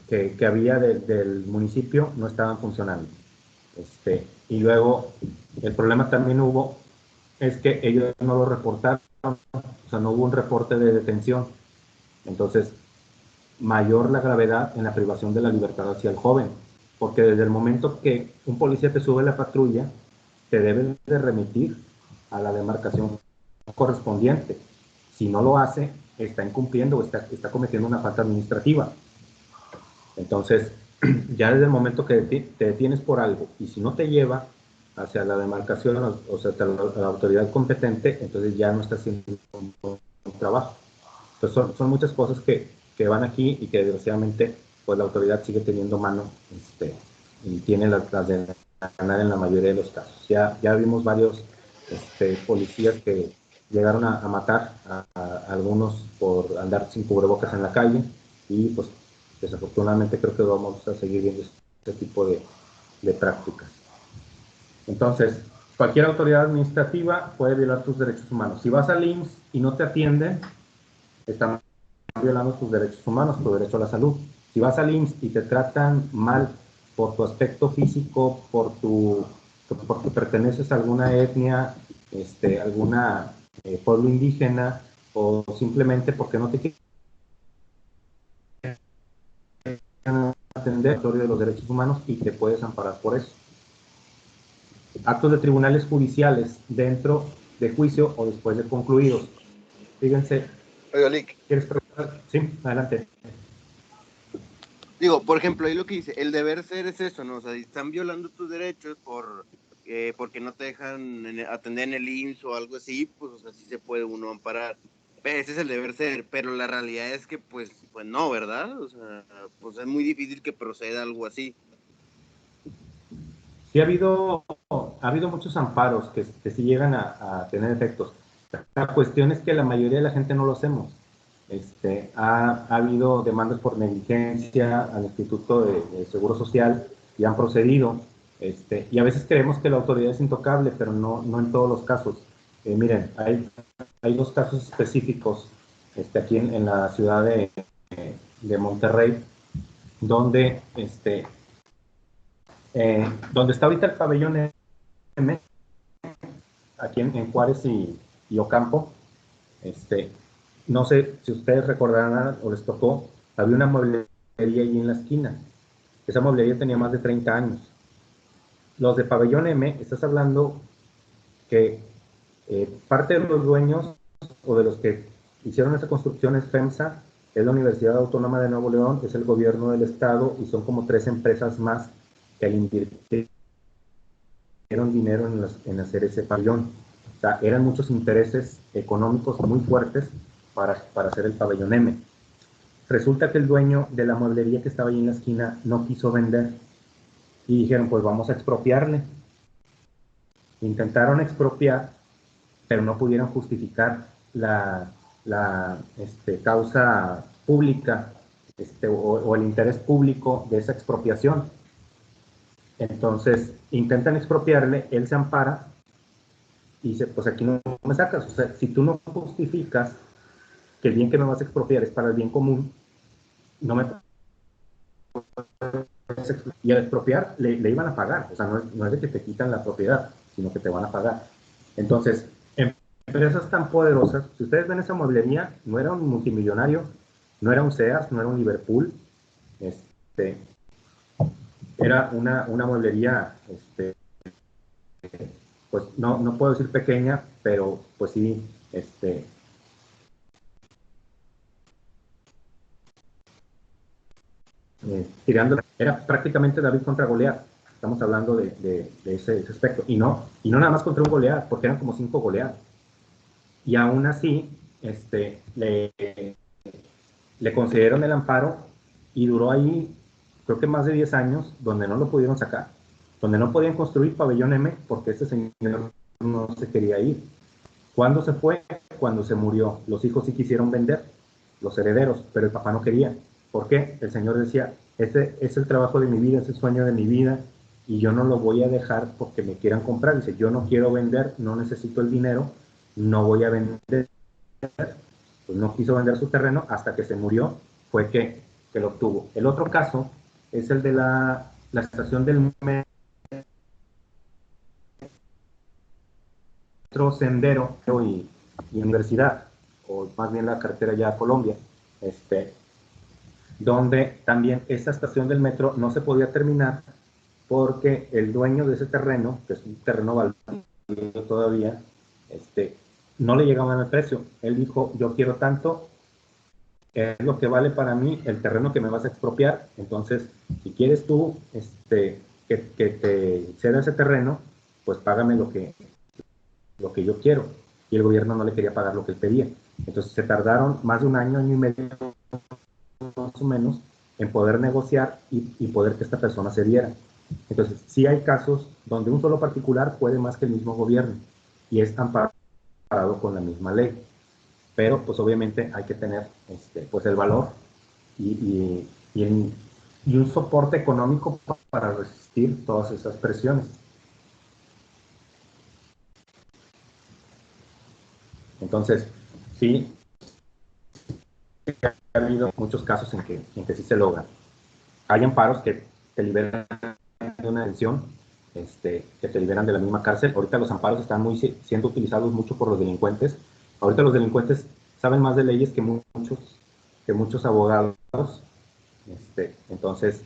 [SPEAKER 1] que había del municipio no estaban funcionando. Y luego el problema también es que ellos no lo reportaron, o sea, no hubo un reporte de detención. Entonces, mayor la gravedad en la privación de la libertad hacia el joven, porque desde el momento que un policía te sube la patrulla, te debe de remitir a la demarcación correspondiente. Si no lo hace, está incumpliendo o está cometiendo una falta administrativa. Entonces, ya desde el momento que te detienes por algo y si no te lleva hacia la demarcación, o sea, hacia la autoridad competente, entonces ya no está haciendo un trabajo. Entonces son muchas cosas que van aquí y que desgraciadamente pues la autoridad sigue teniendo mano y tiene las de ganar en la mayoría de los casos. Ya vimos varios policías que llegaron a matar a algunos por andar sin cubrebocas en la calle, y pues desafortunadamente creo que vamos a seguir viendo este tipo de prácticas. Entonces, cualquier autoridad administrativa puede violar tus derechos humanos. Si vas al IMSS y no te atienden, están violando tus derechos humanos, tu derecho a la salud. Si vas al IMSS y te tratan mal por tu aspecto físico, porque perteneces a alguna etnia, alguna pueblo indígena, o simplemente porque no te atender el de los derechos humanos y te puedes amparar por eso. Actos de tribunales judiciales dentro de juicio o después de concluidos. Fíjense.
[SPEAKER 2] Oiga, Lick.
[SPEAKER 1] ¿Quieres preguntar? Sí, adelante.
[SPEAKER 2] Digo, por ejemplo, ahí lo que dice, el deber ser es eso, ¿no? O sea, están violando tus derechos porque no te dejan atender en el IMSS o algo así, pues, o sea, sí se puede uno amparar. Ese es el deber ser, pero la realidad es que, pues no, ¿verdad? O sea, pues es muy difícil que proceda algo así.
[SPEAKER 1] Sí ha habido muchos amparos que sí llegan a tener efectos. La cuestión es que la mayoría de la gente no lo hacemos. Ha habido demandas por negligencia al Instituto de Seguro Social y han procedido. Y a veces creemos que la autoridad es intocable, pero no en todos los casos. Miren, hay dos casos específicos aquí en la ciudad de Monterrey, donde donde está ahorita el pabellón M, aquí en Juárez y Ocampo. No sé si ustedes recordarán o les tocó, había una mueblería allí en la esquina. Esa mueblería tenía más de 30 años. Los de pabellón M, estás hablando que parte de los dueños o de los que hicieron esa construcción es FEMSA, es la Universidad Autónoma de Nuevo León, es el gobierno del estado y son como 3 empresas más que invirtieron dinero en hacer ese pabellón. O sea, eran muchos intereses económicos muy fuertes para hacer el pabellón M. Resulta que el dueño de la mueblería que estaba ahí en la esquina no quiso vender y dijeron, pues vamos a expropiarle. Intentaron expropiar, pero no pudieron justificar la causa pública o el interés público de esa expropiación. Entonces intentan expropiarle, él se ampara y dice, pues aquí no me sacas. O sea, si tú no justificas que el bien que me vas a expropiar es para el bien común, no me puedes expropiar. Y al expropiar le iban a pagar. O sea, no es de que te quitan la propiedad, sino que te van a pagar. Entonces, empresas tan poderosas, si ustedes ven esa mueblería, no era un multimillonario, no era un Sears, no era un Liverpool, era una mueblería, pues no puedo decir pequeña, pero pues sí, tirando, era prácticamente David contra Goliat. Estamos hablando de ese aspecto. Y no nada más contra un Goliat, porque eran como 5 Goliat. Y aún así, le concedieron el amparo y duró ahí, creo que más de 10 años, donde no lo pudieron sacar, donde no podían construir pabellón M porque este señor no se quería ir. ¿Cuándo se fue? Cuando se murió. Los hijos sí quisieron vender, los herederos, pero el papá no quería. ¿Por qué? El señor decía, este es el trabajo de mi vida, es el sueño de mi vida, y yo no lo voy a dejar porque me quieran comprar. Dice, yo no quiero vender, no necesito el dinero, no voy a vender. Pues no quiso vender su terreno hasta que se murió, fue que lo obtuvo. El otro caso es el de la estación del metro Sendero y Universidad, o más bien la carretera ya a Colombia, donde también esta estación del metro no se podía terminar porque el dueño de ese terreno, que es un terreno baldío todavía, no le llegaban al precio. Él dijo, yo quiero tanto, es lo que vale para mí el terreno que me vas a expropiar, entonces, si quieres tú que te ceda ese terreno, pues págame lo que yo quiero. Y el gobierno no le quería pagar lo que él pedía. Entonces se tardaron más de un año y medio, más o menos, en poder negociar y poder que esta persona se diera. Entonces, sí hay casos donde un solo particular puede más que el mismo gobierno y es amparado con la misma ley. Pero, pues obviamente hay que tener pues el valor y un soporte económico para resistir todas esas presiones. Entonces, sí, ha habido muchos casos en que sí se logra. Hay amparos que te liberan de una detención, que te liberan de la misma cárcel. Ahorita los amparos están siendo utilizados mucho por los delincuentes. Ahorita los delincuentes saben más de leyes que muchos abogados. Entonces,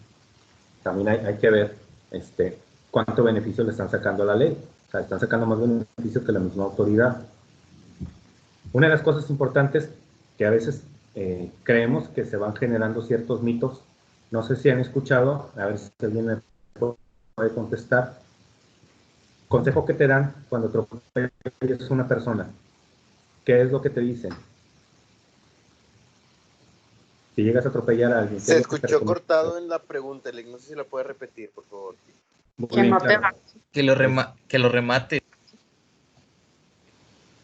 [SPEAKER 1] también hay que ver cuánto beneficio le están sacando a la ley. O sea, están sacando más beneficio que la misma autoridad. Una de las cosas importantes que a veces creemos que se van generando ciertos mitos, no sé si han escuchado, a ver si alguien me puede contestar. Consejo que te dan cuando atropellas a una persona. ¿Qué es lo que te dicen? Si llegas a atropellar a alguien.
[SPEAKER 2] Se escuchó cortado en la pregunta, Elic. No sé si la puedes repetir, por favor.
[SPEAKER 8] Que no te va.
[SPEAKER 6] Que lo remate.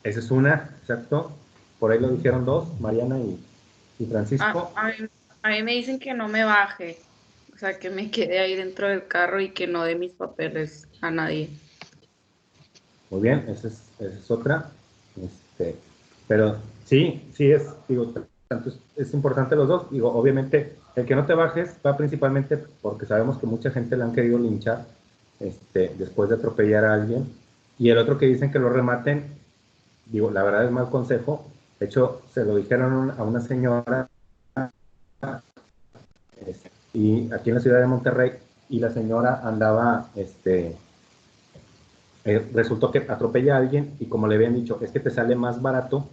[SPEAKER 1] Esa es una, exacto. Por ahí lo dijeron dos, Mariana y Francisco.
[SPEAKER 10] A mí me dicen que no me baje, o sea, que me quede ahí dentro del carro y que no dé mis papeles a nadie.
[SPEAKER 1] Muy bien, esa es otra. Pero sí digo, tanto es importante los dos. Digo, obviamente, el que no te bajes va principalmente porque sabemos que mucha gente le han querido linchar después de atropellar a alguien. Y el otro que dicen que lo rematen, digo, la verdad es mal consejo. De hecho, se lo dijeron a una señora y aquí en la ciudad de Monterrey, y la señora andaba, resultó que atropella a alguien y como le habían dicho, es que te sale más barato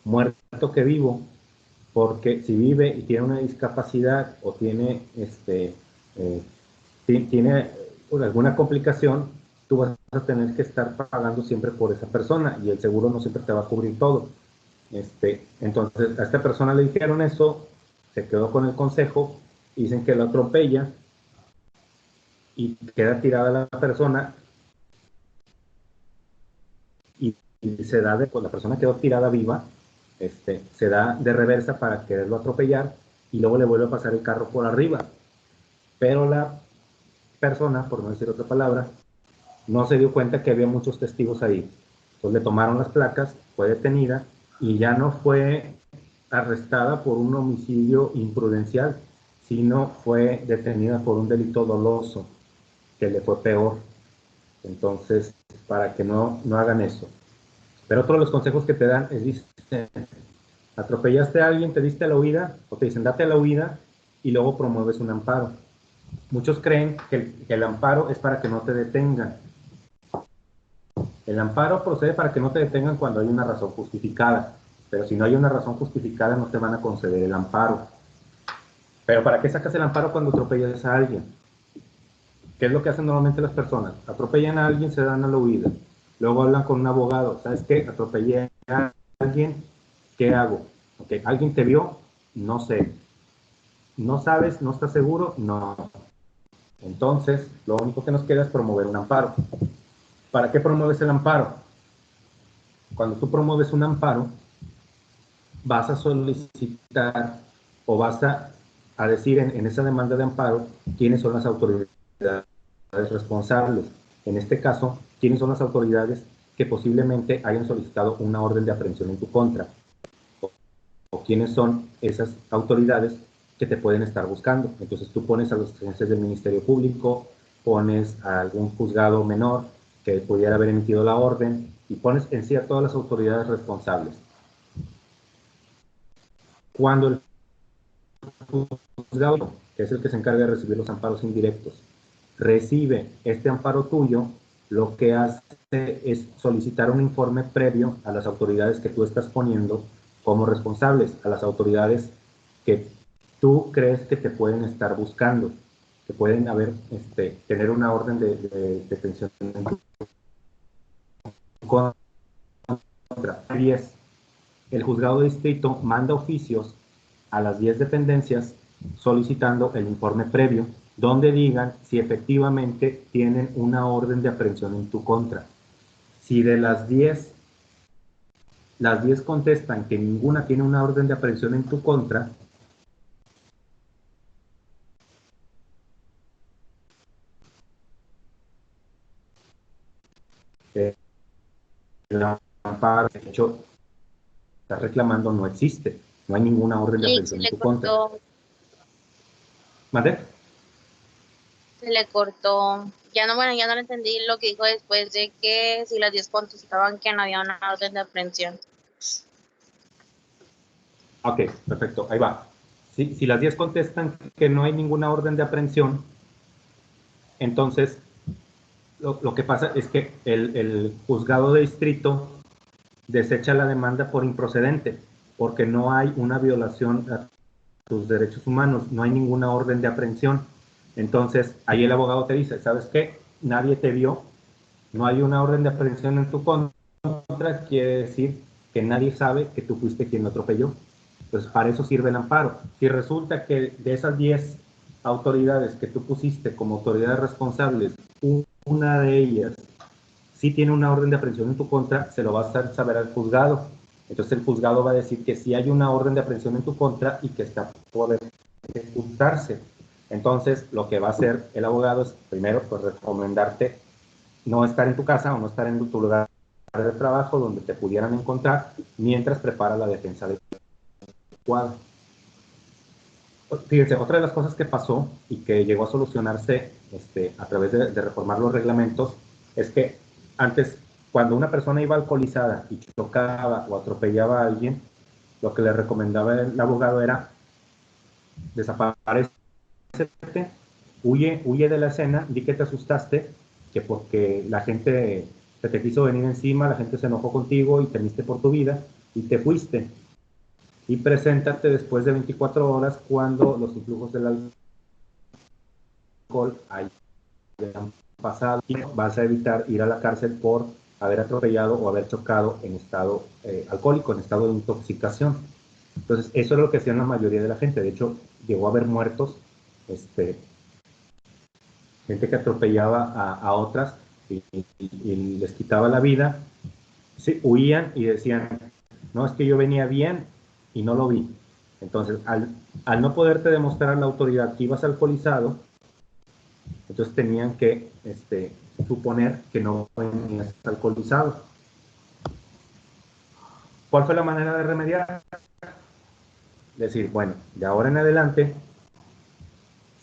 [SPEAKER 1] muerto que vivo, porque si vive y tiene una discapacidad o tiene, tiene alguna complicación, tú vas a tener que estar pagando siempre por esa persona y el seguro no siempre te va a cubrir todo. Entonces, a esta persona le dijeron eso, se quedó con el consejo, dicen que lo atropella y queda tirada la persona y se da la persona quedó tirada viva, se da de reversa para quererlo atropellar y luego le vuelve a pasar el carro por arriba. Pero la persona, por no decir otra palabra, no se dio cuenta que había muchos testigos ahí. Entonces le tomaron las placas, fue detenida y ya no fue arrestada por un homicidio imprudencial, sino fue detenida por un delito doloso, que le fue peor. Entonces, para que no hagan eso. Pero otro de los consejos que te dan es, dicen, atropellaste a alguien, te diste la huida, o te dicen, date la huida, y luego promueves un amparo. Muchos creen que el amparo es para que no te detengan. El amparo procede para que no te detengan cuando hay una razón justificada, pero si no hay una razón justificada no te van a conceder el amparo. Pero ¿para qué sacas el amparo cuando atropellas a alguien? ¿Qué es lo que hacen normalmente las personas? Atropellan a alguien, se dan a la huida. Luego hablan con un abogado. ¿Sabes qué? Atropellé a alguien, ¿qué hago? Okay. ¿Alguien te vio? No sé. ¿No sabes? ¿No estás seguro? No. Entonces, lo único que nos queda es promover un amparo. ¿Para qué promueves el amparo? Cuando tú promueves un amparo, vas a solicitar o vas a decir en esa demanda de amparo quiénes son las autoridades responsables. En este caso, quiénes son las autoridades que posiblemente hayan solicitado una orden de aprehensión en tu contra. O quiénes son esas autoridades que te pueden estar buscando. Entonces tú pones a los agentes del Ministerio Público, pones a algún juzgado menor que pudiera haber emitido la orden y pones en sí a todas las autoridades responsables. Cuando el juzgado, que es el que se encarga de recibir los amparos indirectos, recibe este amparo tuyo, lo que hace es solicitar un informe previo a las autoridades que tú estás poniendo como responsables, a las autoridades que tú crees que te pueden estar buscando, que pueden tener una orden de detención en tu contra. 10. El juzgado de distrito manda oficios a las 10 dependencias solicitando el informe previo donde digan si efectivamente tienen una orden de aprehensión en tu contra. Si de las 10 contestan que ninguna tiene una orden de aprehensión en tu contra, el amparo, de hecho, está reclamando, no existe. No hay ninguna orden de aprehensión en tu contra. ¿Mande?
[SPEAKER 5] Se le cortó. Ya no lo entendí lo que dijo después de que si las 10 contestaban que no había una orden de aprehensión.
[SPEAKER 1] Ok, perfecto, ahí va. Si las 10 contestan que no hay ninguna orden de aprehensión, Entonces, lo que pasa es que el juzgado de distrito desecha la demanda por improcedente, porque no hay una violación a tus derechos humanos, no hay ninguna orden de aprehensión. Entonces, ahí el abogado te dice, ¿sabes qué? Nadie te vio, no hay una orden de aprehensión en tu contra, quiere decir que nadie sabe que tú fuiste quien lo atropelló. Entonces, para eso sirve el amparo. Si resulta que de esas 10 autoridades que tú pusiste como autoridades responsables, una de ellas sí tiene una orden de aprehensión en tu contra, se lo vas a saber al juzgado. Entonces el juzgado va a decir que sí hay una orden de aprehensión en tu contra y que está por ejecutarse. Entonces lo que va a hacer el abogado es, primero, pues recomendarte no estar en tu casa o no estar en tu lugar de trabajo donde te pudieran encontrar mientras prepara la defensa adecuada. Fíjense, otra de las cosas que pasó y que llegó a solucionarse a través de reformar los reglamentos es que antes, cuando una persona iba alcoholizada y chocaba o atropellaba a alguien, lo que le recomendaba el abogado era desaparecerte, huye de la escena, di que te asustaste, que porque la gente se te quiso venir encima, la gente se enojó contigo y temiste por tu vida y te fuiste. Y preséntate después de 24 horas cuando los influjos del alcohol hayan pasado. Y vas a evitar ir a la cárcel por haber atropellado o haber chocado en estado alcohólico, en estado de intoxicación. Entonces, eso es lo que hacían la mayoría de la gente. De hecho, llegó a haber muertos, gente que atropellaba a otras y les quitaba la vida. Sí, huían y decían, no, es que yo venía bien y no lo vi. Entonces, al no poderte demostrar a la autoridad que ibas alcoholizado, entonces tenían que suponer que no venías alcoholizado. ¿Cuál fue la manera de remediar? Decir, bueno, de ahora en adelante,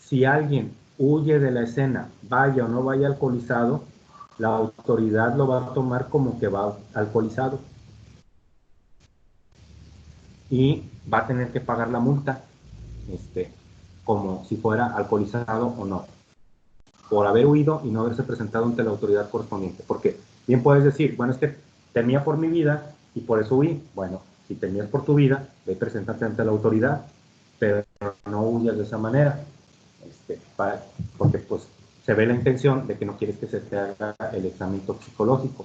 [SPEAKER 1] si alguien huye de la escena, vaya o no vaya alcoholizado, la autoridad lo va a tomar como que va alcoholizado. Y va a tener que pagar la multa, como si fuera alcoholizado o no, por haber huido y no haberse presentado ante la autoridad correspondiente. Porque bien puedes decir, bueno, es que temía por mi vida y por eso huí. Bueno, si temías por tu vida, ve, preséntate ante la autoridad, pero no huyas de esa manera, porque pues se ve la intención de que no quieres que se te haga el examen toxicológico.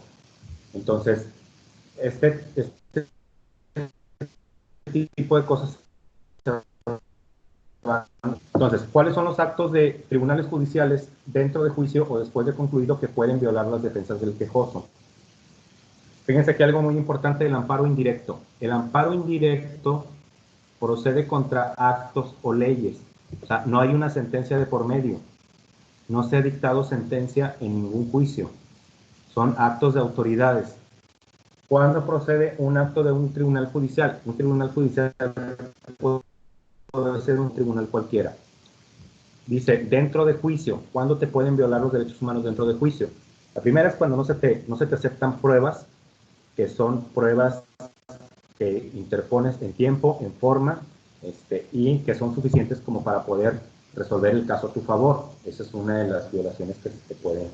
[SPEAKER 1] Entonces, este tipo de cosas. Entonces, ¿cuáles son los actos de tribunales judiciales dentro de juicio o después de concluido que pueden violar las defensas del quejoso? Fíjense aquí algo muy importante del amparo indirecto. El amparo indirecto procede contra actos o leyes. O sea, no hay una sentencia de por medio. No se ha dictado sentencia en ningún juicio. Son actos de autoridades. ¿Cuándo procede un acto de un tribunal judicial? Un tribunal judicial puede ser un tribunal cualquiera. Dice, dentro de juicio, ¿cuándo te pueden violar los derechos humanos dentro de juicio? La primera es cuando no se te aceptan pruebas, que son pruebas que interpones en tiempo, en forma, y que son suficientes como para poder resolver el caso a tu favor. Esa es una de las violaciones que se te pueden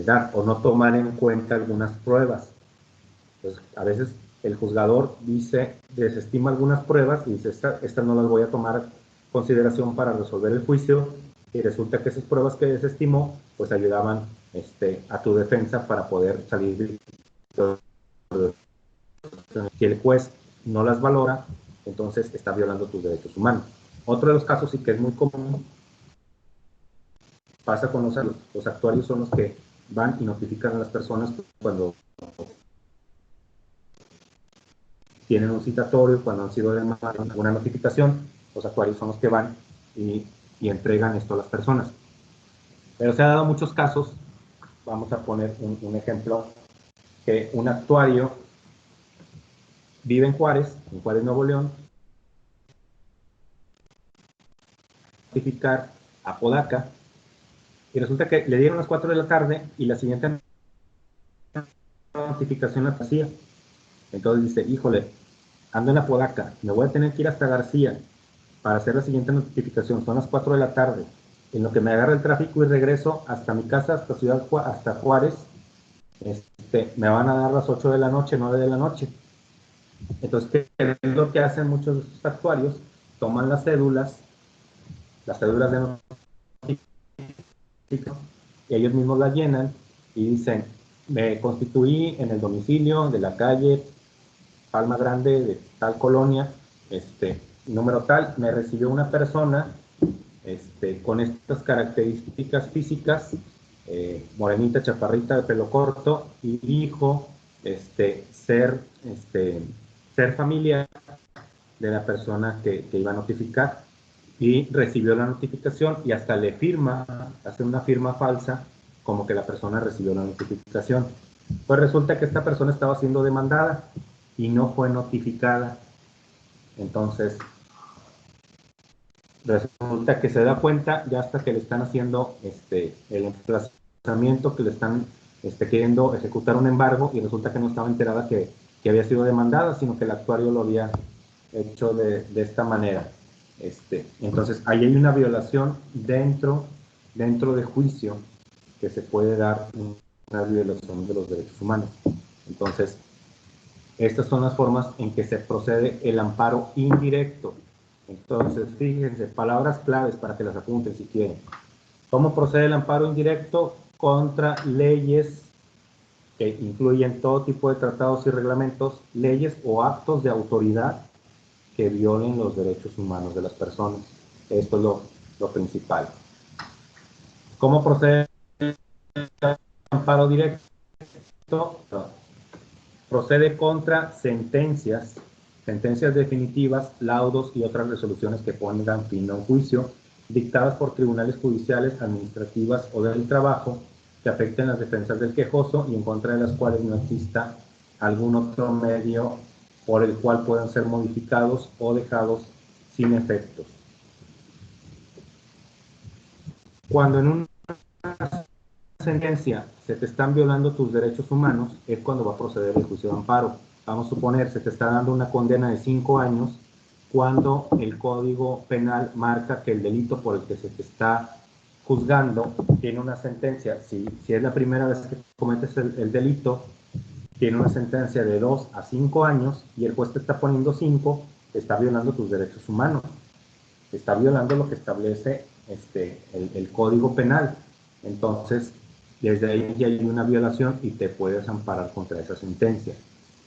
[SPEAKER 1] dar, o no tomar en cuenta algunas pruebas. Entonces, a veces el juzgador desestima algunas pruebas y dice, estas no las voy a tomar en consideración para resolver el juicio, y resulta que esas pruebas que desestimó, pues ayudaban a tu defensa para poder salir. Si el juez no las valora, entonces está violando tus derechos humanos. Otro de los casos, sí que es muy común, pasa con los actuarios, son los que van y notifican a las personas cuando tienen un citatorio, cuando han sido de alguna notificación. Los actuarios son los que van y entregan esto a las personas. Pero se ha dado muchos casos. Vamos a poner un ejemplo, que un actuario vive en Juárez, Nuevo León, notificar a Apodaca, y resulta que le dieron las 4 de la tarde y la siguiente notificación la hacía. Entonces dice, híjole, ando en Apodaca, me voy a tener que ir hasta García para hacer la siguiente notificación, son las 4 de la tarde. en lo que me agarra el tráfico y regreso hasta mi casa, hasta Juárez, me van a dar las 8 de la noche, 9 de la noche. Entonces, ¿qué es lo que hacen muchos de estos actuarios? Toman las cédulas de notificación, y ellos mismos las llenan y dicen, me constituí en el domicilio de la calle Palma Grande de tal colonia, número tal, me recibió una persona con estas características físicas, morenita, chaparrita, de pelo corto, y dijo ser familiar de la persona que iba a notificar, y recibió la notificación y hasta le firma, hace una firma falsa como que la persona recibió la notificación. Pues resulta que esta persona estaba siendo demandada y no fue notificada. Entonces resulta que se da cuenta ya hasta que le están haciendo el emplazamiento, que le están queriendo ejecutar un embargo, y resulta que no estaba enterada que había sido demandada, sino que el actuario lo había hecho de esta manera. Entonces ahí hay una violación dentro de juicio, que se puede dar una violación de los derechos humanos. Entonces, estas son las formas en que se procede el amparo indirecto. Entonces, fíjense, palabras claves para que las apunten si quieren. ¿Cómo procede el amparo indirecto? Contra leyes que incluyen todo tipo de tratados y reglamentos, leyes o actos de autoridad que violen los derechos humanos de las personas. Esto es lo principal. ¿Cómo procede el amparo directo? Procede contra sentencias definitivas, laudos y otras resoluciones que pongan fin a un juicio, dictadas por tribunales judiciales, administrativas o del trabajo, que afecten las defensas del quejoso y en contra de las cuales no exista algún otro medio por el cual puedan ser modificados o dejados sin efectos. Cuando en una sentencia se te están violando tus derechos humanos, es cuando va a proceder el juicio de amparo. Vamos a suponer, se te está dando una condena de 5 años cuando el Código Penal marca que el delito por el que se te está juzgando tiene una sentencia. Si es la primera vez que cometes el delito, tiene una sentencia de 2 a 5 años, y el juez te está poniendo 5, te está violando tus derechos humanos, te está violando lo que establece el Código Penal. Entonces, desde ahí ya hay una violación y te puedes amparar contra esa sentencia.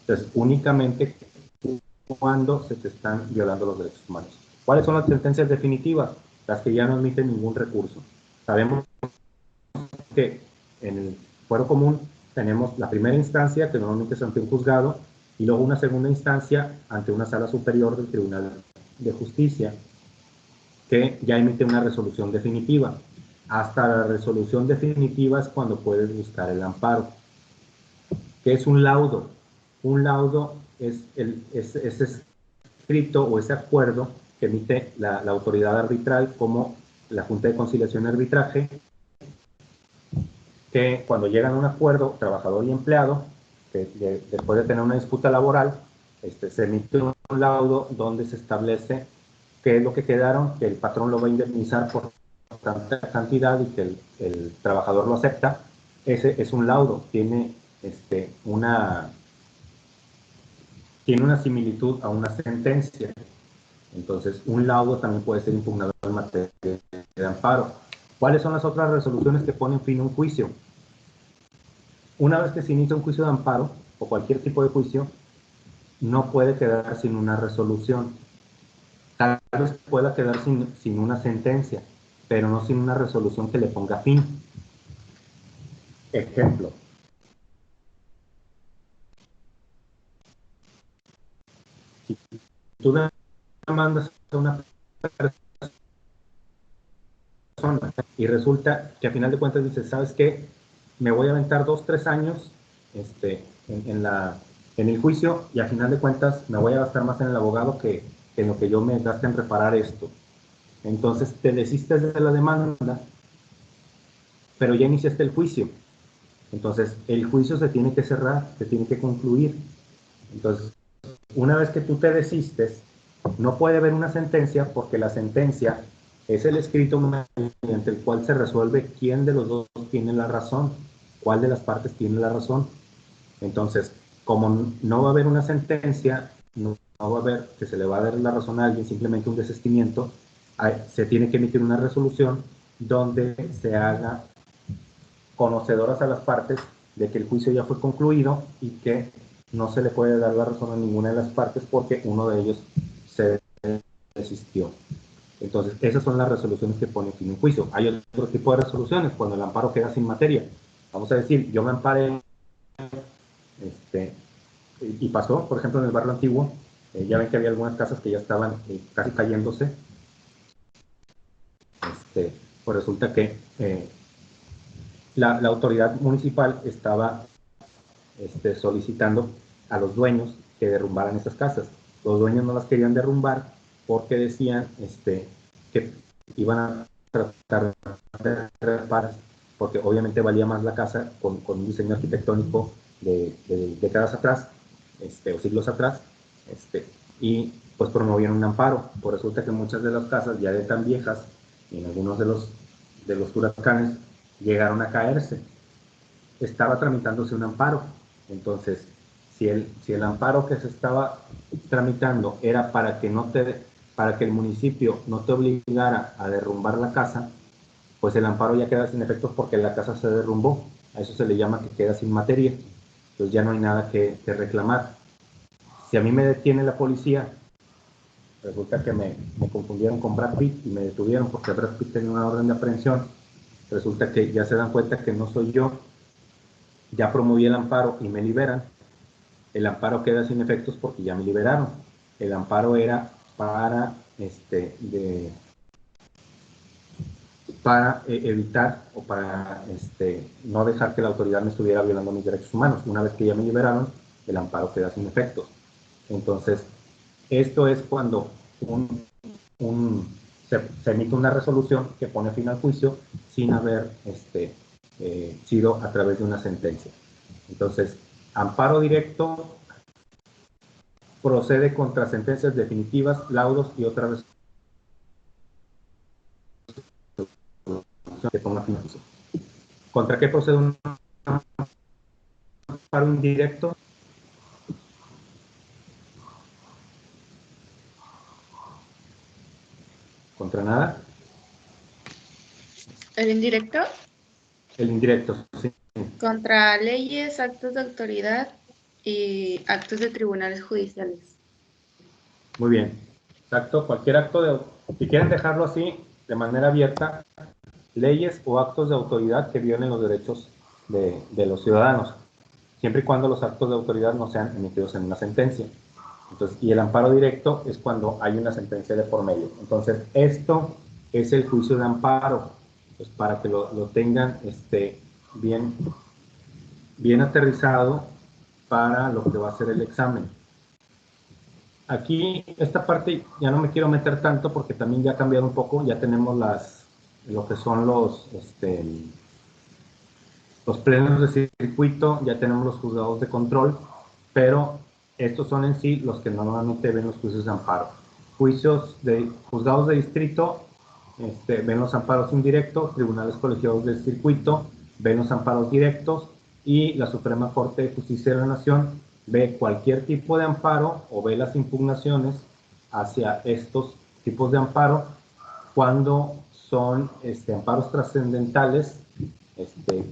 [SPEAKER 1] Entonces, únicamente cuando se te están violando los derechos humanos. ¿Cuáles son las sentencias definitivas? Las que ya no admiten ningún recurso. Sabemos que en el fuero común tenemos la primera instancia, que normalmente es ante un juzgado, y luego una segunda instancia ante una sala superior del Tribunal de Justicia, que ya emite una resolución definitiva. Hasta la resolución definitiva es cuando puedes buscar el amparo. ¿Qué es un laudo? Un laudo es ese escrito o ese acuerdo que emite la autoridad arbitral, como la Junta de Conciliación y Arbitraje, que cuando llegan a un acuerdo trabajador y empleado, que después de tener una disputa laboral, se emite un laudo donde se establece qué es lo que quedaron, que el patrón lo va a indemnizar por tanta cantidad y que el trabajador lo acepta. Ese es un laudo, tiene una similitud a una sentencia. Entonces, un laudo también puede ser impugnado en materia de amparo. ¿Cuáles son las otras resoluciones que ponen fin a un juicio? Una vez que se inicia un juicio de amparo, o cualquier tipo de juicio, no puede quedar sin una resolución. Tal vez pueda quedar sin una sentencia, pero no sin una resolución que le ponga fin. Ejemplo. Si tú demandas a una persona y resulta que a final de cuentas dices, ¿sabes qué? Me voy a aventar 2, 3 años en el juicio, y a final de cuentas me voy a gastar más en el abogado que en lo que yo me gaste en reparar esto. Entonces te desistes de la demanda, pero ya iniciaste el juicio. Entonces el juicio se tiene que cerrar, se tiene que concluir. Entonces, una vez que tú te desistes, no puede haber una sentencia, porque la sentencia Es el escrito mediante el cual se resuelve quién de los dos tiene la razón, cuál de las partes tiene la razón. Entonces, como no va a haber una sentencia, no va a haber que se le va a dar la razón a alguien, simplemente un desistimiento, se tiene que emitir una resolución donde se haga conocedoras a las partes de que el juicio ya fue concluido y que no se le puede dar la razón a ninguna de las partes porque uno de ellos se desistió. Entonces, esas son las resoluciones que pone fin en juicio. Hay otro tipo de resoluciones, cuando el amparo queda sin materia. Vamos a decir, yo me amparé, y pasó, por ejemplo, en el barrio antiguo, ya ven que había algunas casas que ya estaban casi cayéndose. Pues resulta que la autoridad municipal estaba solicitando a los dueños que derrumbaran esas casas. Los dueños no las querían derrumbar porque decían que iban a tratar de reparar, porque obviamente valía más la casa con un diseño arquitectónico de décadas atrás, o siglos atrás, y pues promovieron un amparo. Pues resulta que muchas de las casas ya de tan viejas, y en algunos de los huracanes, llegaron a caerse. Estaba tramitándose un amparo. Entonces, si el amparo que se estaba tramitando era para que el municipio no te obligara a derrumbar la casa, pues el amparo ya queda sin efectos porque la casa se derrumbó. A eso se le llama que queda sin materia. Entonces ya no hay nada que reclamar. Si a mí me detiene la policía, resulta que me confundieron con Brad Pitt y me detuvieron porque Brad Pitt tenía una orden de aprehensión. Resulta que ya se dan cuenta que no soy yo, ya promoví el amparo y me liberan. El amparo queda sin efectos porque ya me liberaron. El amparo era para evitar o para no dejar que la autoridad me estuviera violando mis derechos humanos. Una vez que ya me liberaron, el amparo queda sin efectos. Entonces, esto es cuando se emite una resolución que pone fin al juicio sin haber sido a través de una sentencia. Entonces, amparo directo procede contra sentencias definitivas, laudos y otras resoluciones que ponga fin al juicio. ¿Contra qué procede un amparo indirecto? ¿Contra nada?
[SPEAKER 10] ¿El indirecto?
[SPEAKER 1] El indirecto, sí.
[SPEAKER 10] Contra leyes, actos de autoridad y actos de tribunales judiciales.
[SPEAKER 1] Muy bien. Exacto, cualquier acto si quieren dejarlo así, de manera abierta, leyes o actos de autoridad que violen los derechos de los ciudadanos, siempre y cuando los actos de autoridad no sean emitidos en una sentencia. Entonces, y el amparo directo es cuando hay una sentencia de por medio. Entonces, esto es el juicio de amparo, pues para que lo tengan bien aterrizado para lo que va a ser el examen. Aquí, esta parte ya no me quiero meter tanto porque también ya ha cambiado un poco, ya tenemos lo que son los plenos de circuito, ya tenemos los juzgados de control, pero estos son en sí los que normalmente ven los juicios de amparo. Juzgados de distrito ven los amparos indirectos, tribunales colegiados del circuito ven los amparos directos y la Suprema Corte de Justicia de la Nación ve cualquier tipo de amparo o ve las impugnaciones hacia estos tipos de amparo cuando son amparos trascendentales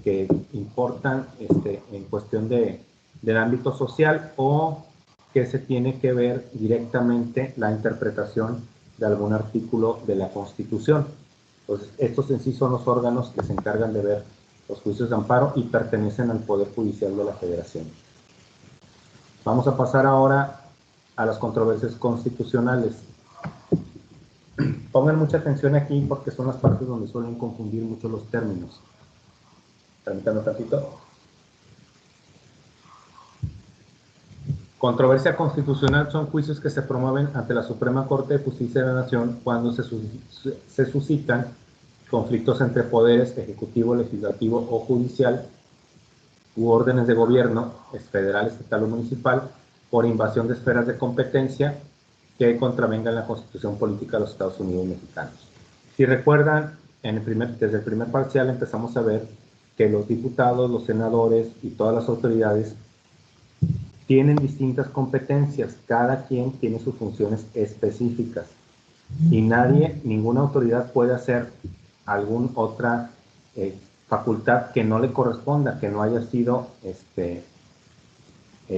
[SPEAKER 1] que importan en cuestión del ámbito social o que se tiene que ver directamente la interpretación de algún artículo de la Constitución. Entonces, estos en sí son los órganos que se encargan de ver los juicios de amparo y pertenecen al Poder Judicial de la Federación. Vamos a pasar ahora a las controversias constitucionales. Pongan mucha atención aquí porque son las partes donde suelen confundir mucho los términos. Tramitando tantito. Controversia constitucional son juicios que se promueven ante la Suprema Corte de Justicia de la Nación cuando se suscitan conflictos entre poderes ejecutivo, legislativo o judicial u órdenes de gobierno, federal, estatal o municipal, por invasión de esferas de competencia que contravengan la Constitución Política de los Estados Unidos mexicanos. Si recuerdan, desde el primer parcial empezamos a ver que los diputados, los senadores y todas las autoridades tienen distintas competencias, cada quien tiene sus funciones específicas y ninguna autoridad puede hacer alguna otra facultad que no le corresponda, que no haya sido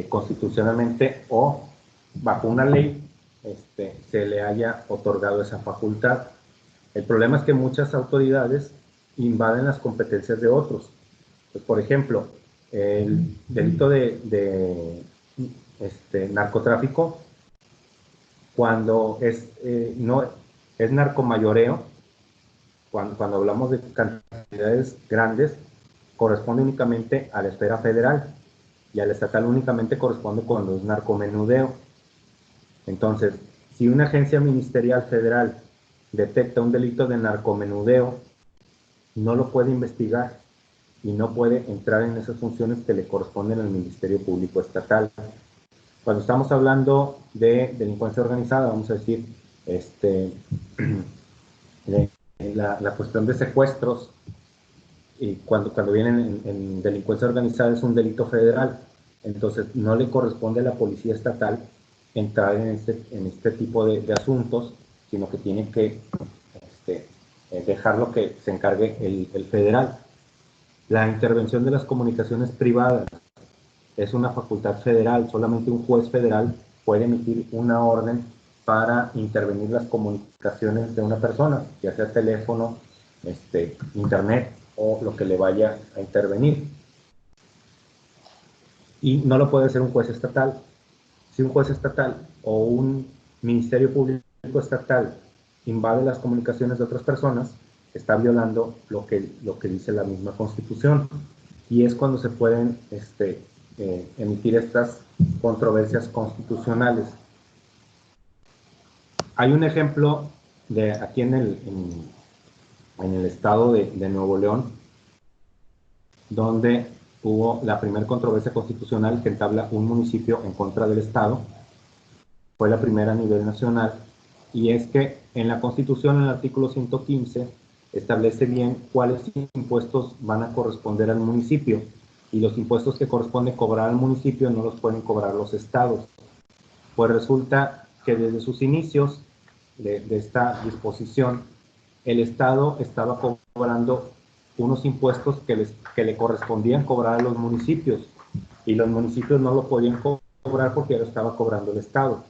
[SPEAKER 1] constitucionalmente o bajo una ley se le haya otorgado esa facultad. El problema es que muchas autoridades invaden las competencias de otros. Pues, por ejemplo, el delito de narcotráfico, cuando es narcomayoreo, cuando hablamos de cantidades grandes, corresponde únicamente a la esfera federal y al estatal únicamente corresponde cuando es narcomenudeo. Entonces, si una agencia ministerial federal detecta un delito de narcomenudeo, no lo puede investigar y no puede entrar en esas funciones que le corresponden al Ministerio Público Estatal. Cuando estamos hablando de delincuencia organizada, vamos a decir, la cuestión de secuestros, y cuando vienen en delincuencia organizada es un delito federal, entonces no le corresponde a la Policía Estatal entrar en este tipo de asuntos, sino que tiene que dejarlo que se encargue el federal. La intervención de las comunicaciones privadas es una facultad federal, solamente un juez federal puede emitir una orden para intervenir las comunicaciones de una persona, ya sea teléfono, internet o lo que le vaya a intervenir. Y no lo puede hacer un juez estatal. Si un juez estatal o un ministerio público estatal invade las comunicaciones de otras personas, está violando lo que dice la misma Constitución. Y es cuando se pueden emitir estas controversias constitucionales. Hay un ejemplo de aquí en el estado de Nuevo León, donde hubo la primera controversia constitucional que entabla un municipio en contra del Estado. Fue la primera a nivel nacional, y es que en la Constitución, en el artículo 115, establece bien cuáles impuestos van a corresponder al municipio, y los impuestos que corresponde cobrar al municipio no los pueden cobrar los estados. Pues resulta que desde sus inicios de esta disposición, el Estado estaba cobrando unos impuestos que le correspondían cobrar a los municipios, y los municipios no lo podían cobrar porque lo estaba cobrando el Estado.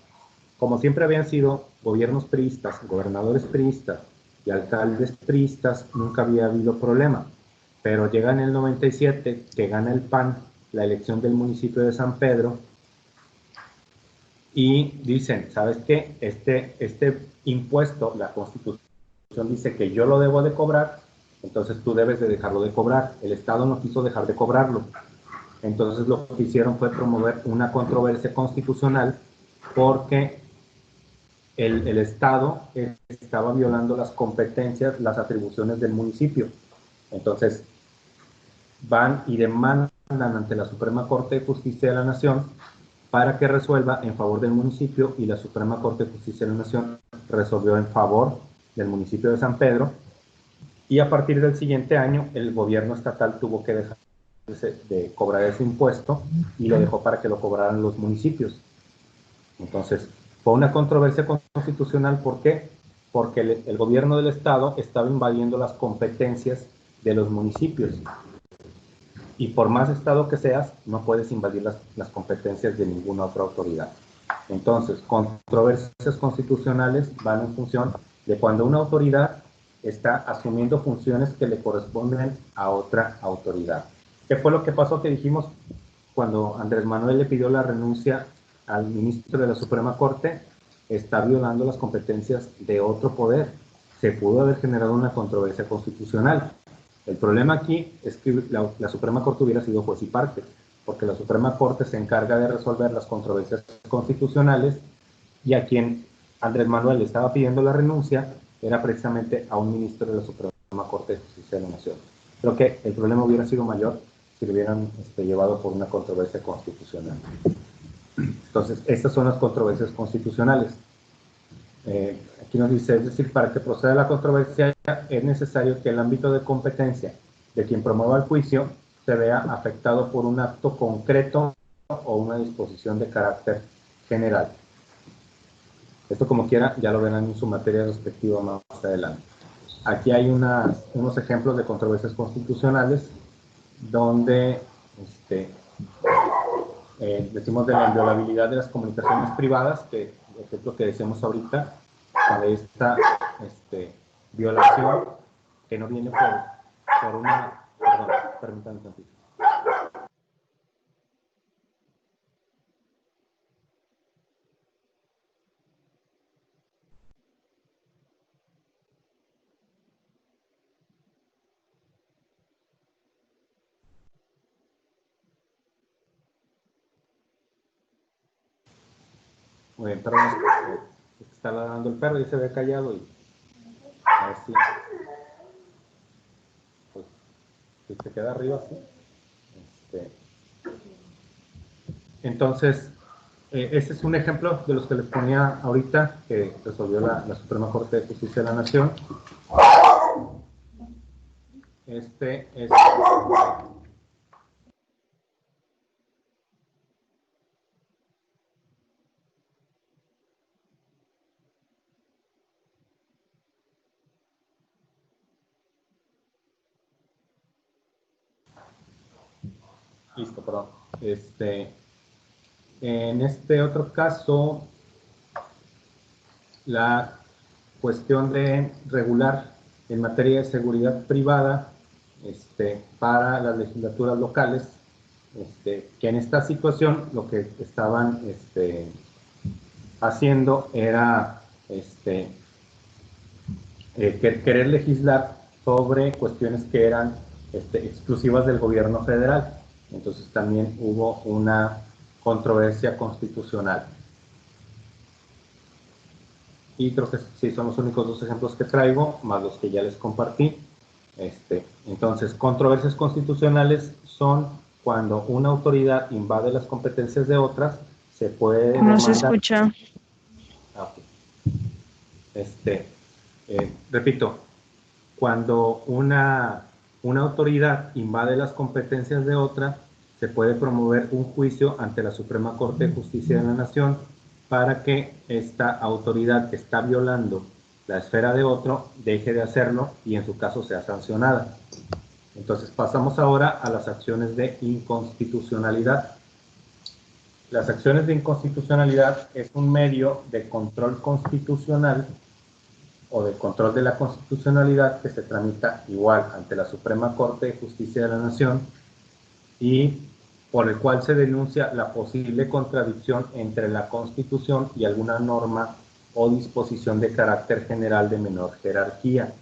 [SPEAKER 1] Como siempre habían sido gobiernos priistas, gobernadores priistas y alcaldes priistas, nunca había habido problema. Pero llega en el 97, que gana el PAN la elección del municipio de San Pedro, y dicen, ¿sabes qué? Este impuesto, la Constitución dice que yo lo debo de cobrar, entonces tú debes de dejarlo de cobrar. El Estado no quiso dejar de cobrarlo. Entonces lo que hicieron fue promover una controversia constitucional porque el Estado estaba violando las competencias, las atribuciones del municipio. Entonces van y demandan ante la Suprema Corte de Justicia de la Nación para que resuelva en favor del municipio, y la Suprema Corte de Justicia de la Nación resolvió en favor del municipio de San Pedro, y a partir del siguiente año el gobierno estatal tuvo que dejar de cobrar ese impuesto y lo dejó para que lo cobraran los municipios. Entonces fue una controversia constitucional. ¿Por qué? Porque el gobierno del Estado estaba invadiendo las competencias de los municipios, y por más Estado que seas, no puedes invadir las competencias de ninguna otra autoridad. Entonces, controversias constitucionales van en función de cuando una autoridad está asumiendo funciones que le corresponden a otra autoridad. ¿Qué fue lo que pasó? Que dijimos cuando Andrés Manuel le pidió la renuncia al ministro de la Suprema Corte, está violando las competencias de otro poder. Se pudo haber generado una controversia constitucional. El problema aquí es que la Suprema Corte hubiera sido juez y parte, porque la Suprema Corte se encarga de resolver las controversias constitucionales, y a quien Andrés Manuel le estaba pidiendo la renuncia era precisamente a un ministro de la Suprema Corte de Justicia de la Nación. Creo que el problema hubiera sido mayor si lo hubieran llevado por una controversia constitucional. Entonces, estas son las controversias constitucionales. aquí nos dice, es decir, para que proceda la controversia es necesario que el ámbito de competencia de quien promueva el juicio se vea afectado por un acto concreto o una disposición de carácter general. Esto, como quiera, ya lo verán en su materia respectiva más adelante. Aquí hay unos ejemplos de controversias constitucionales donde decimos de la inviolabilidad de las comunicaciones privadas, que es lo que decíamos ahorita, de esta violación que no viene por una... Perdón, permítanme un tantito. Muy bien, perdón, está ladrando el perro y se ve callado y a ver si pues, si se queda arriba así. Entonces, ese es un ejemplo de los que les ponía ahorita que resolvió la Suprema Corte de Justicia de la Nación. Este es... Listo, perdón. En este otro caso, la cuestión de regular en materia de seguridad privada para las legislaturas locales, que en esta situación lo que estaban haciendo era querer legislar sobre cuestiones que eran exclusivas del gobierno federal. Entonces también hubo una controversia constitucional. Y creo que sí son los únicos dos ejemplos que traigo, más los que ya les compartí. Entonces, controversias constitucionales son cuando una autoridad invade las competencias de otras, se puede demandar...
[SPEAKER 8] No se escucha.
[SPEAKER 1] Repito, cuando una autoridad invade las competencias de otra, se puede promover un juicio ante la Suprema Corte de Justicia de la Nación para que esta autoridad que está violando la esfera de otro deje de hacerlo y en su caso sea sancionada. Entonces pasamos ahora a las acciones de inconstitucionalidad. Las acciones de inconstitucionalidad es un medio de control constitucional o de control de la constitucionalidad que se tramita igual ante la Suprema Corte de Justicia de la Nación y por el cual se denuncia la posible contradicción entre la Constitución y alguna norma o disposición de carácter general de menor jerarquía,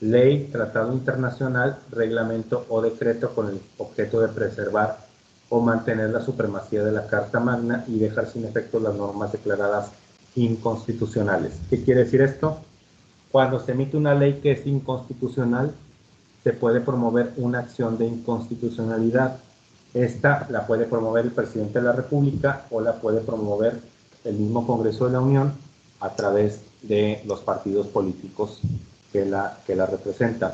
[SPEAKER 1] ley, tratado internacional, reglamento o decreto con el objeto de preservar o mantener la supremacía de la Carta Magna y dejar sin efecto las normas declaradas inconstitucionales. ¿Qué quiere decir esto? Cuando se emite una ley que es inconstitucional, se puede promover una acción de inconstitucionalidad. Esta la puede promover el presidente de la República o la puede promover el mismo Congreso de la Unión a través de los partidos políticos que la representan.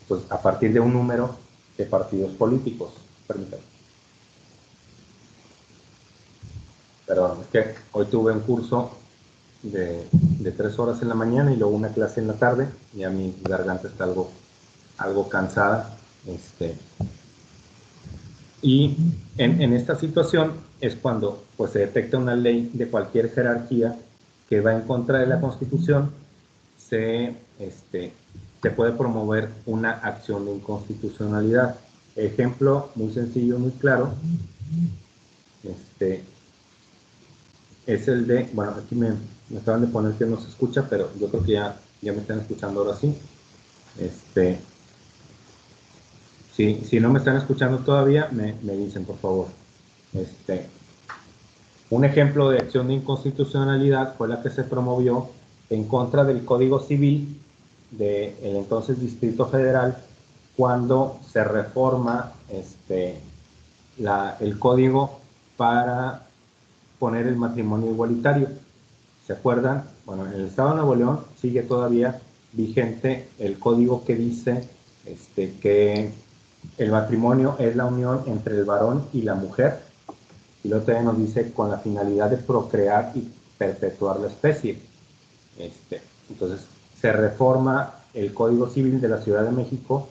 [SPEAKER 1] Pues a partir de un número de partidos políticos. Permítanme. Perdón, es que hoy tuve un curso de 3 horas en la mañana y luego una clase en la tarde y a mi garganta está algo cansada. Y en esta situación es cuando pues, se detecta una ley de cualquier jerarquía que va en contra de la Constitución, se puede promover una acción de inconstitucionalidad. Ejemplo muy sencillo, muy claro, es el de, bueno, aquí me acaban de poner que no se escucha, pero yo creo que ya me están escuchando ahora sí. Si no me están escuchando todavía, me dicen, por favor. Un ejemplo de acción de inconstitucionalidad fue la que se promovió en contra del Código Civil del entonces Distrito Federal cuando se reforma el código para poner el matrimonio igualitario. ¿Se acuerdan? Bueno, en el estado de Nuevo León sigue todavía vigente el código que dice que el matrimonio es la unión entre el varón y la mujer, y luego también nos dice con la finalidad de procrear y perpetuar la especie. Entonces, se reforma el Código Civil de la Ciudad de México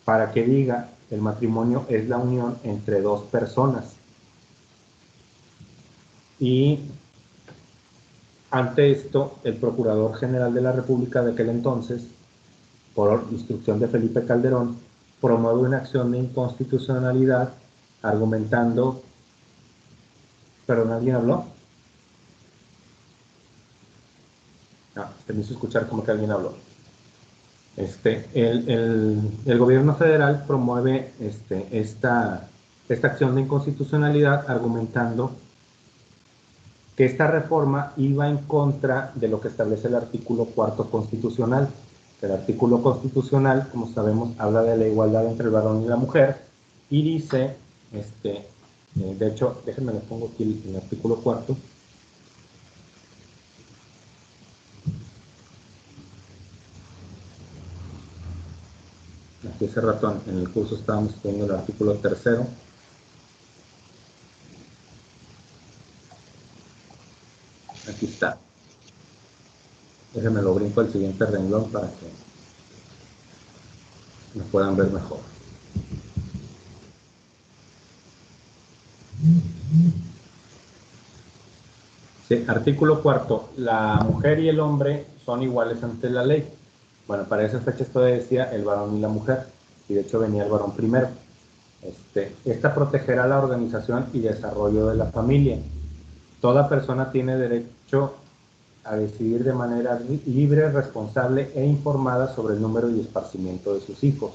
[SPEAKER 1] para que diga el matrimonio es la unión entre dos personas. Y ante esto, el Procurador General de la República de aquel entonces, por instrucción de Felipe Calderón, promueve una acción de inconstitucionalidad argumentando... ¿Perdón, alguien habló? No, me hizo escuchar como que alguien habló. El gobierno federal promueve esta acción de inconstitucionalidad argumentando que esta reforma iba en contra de lo que establece el artículo 4 constitucional. El artículo constitucional, como sabemos, habla de la igualdad entre el varón y la mujer y dice, de hecho, déjenme le pongo aquí el artículo 4. Aquí hace rato en el curso estábamos estudiando el artículo 3. Aquí está. Déjenme lo brinco al siguiente renglón para que me puedan ver mejor. Sí, artículo 4. La mujer y el hombre son iguales ante la ley. Bueno, para esas fechas todavía decía el varón y la mujer, y de hecho venía el varón primero. Esta protegerá la organización y desarrollo de la familia. Toda persona tiene derecho a decidir de manera libre, responsable e informada sobre el número y esparcimiento de sus hijos.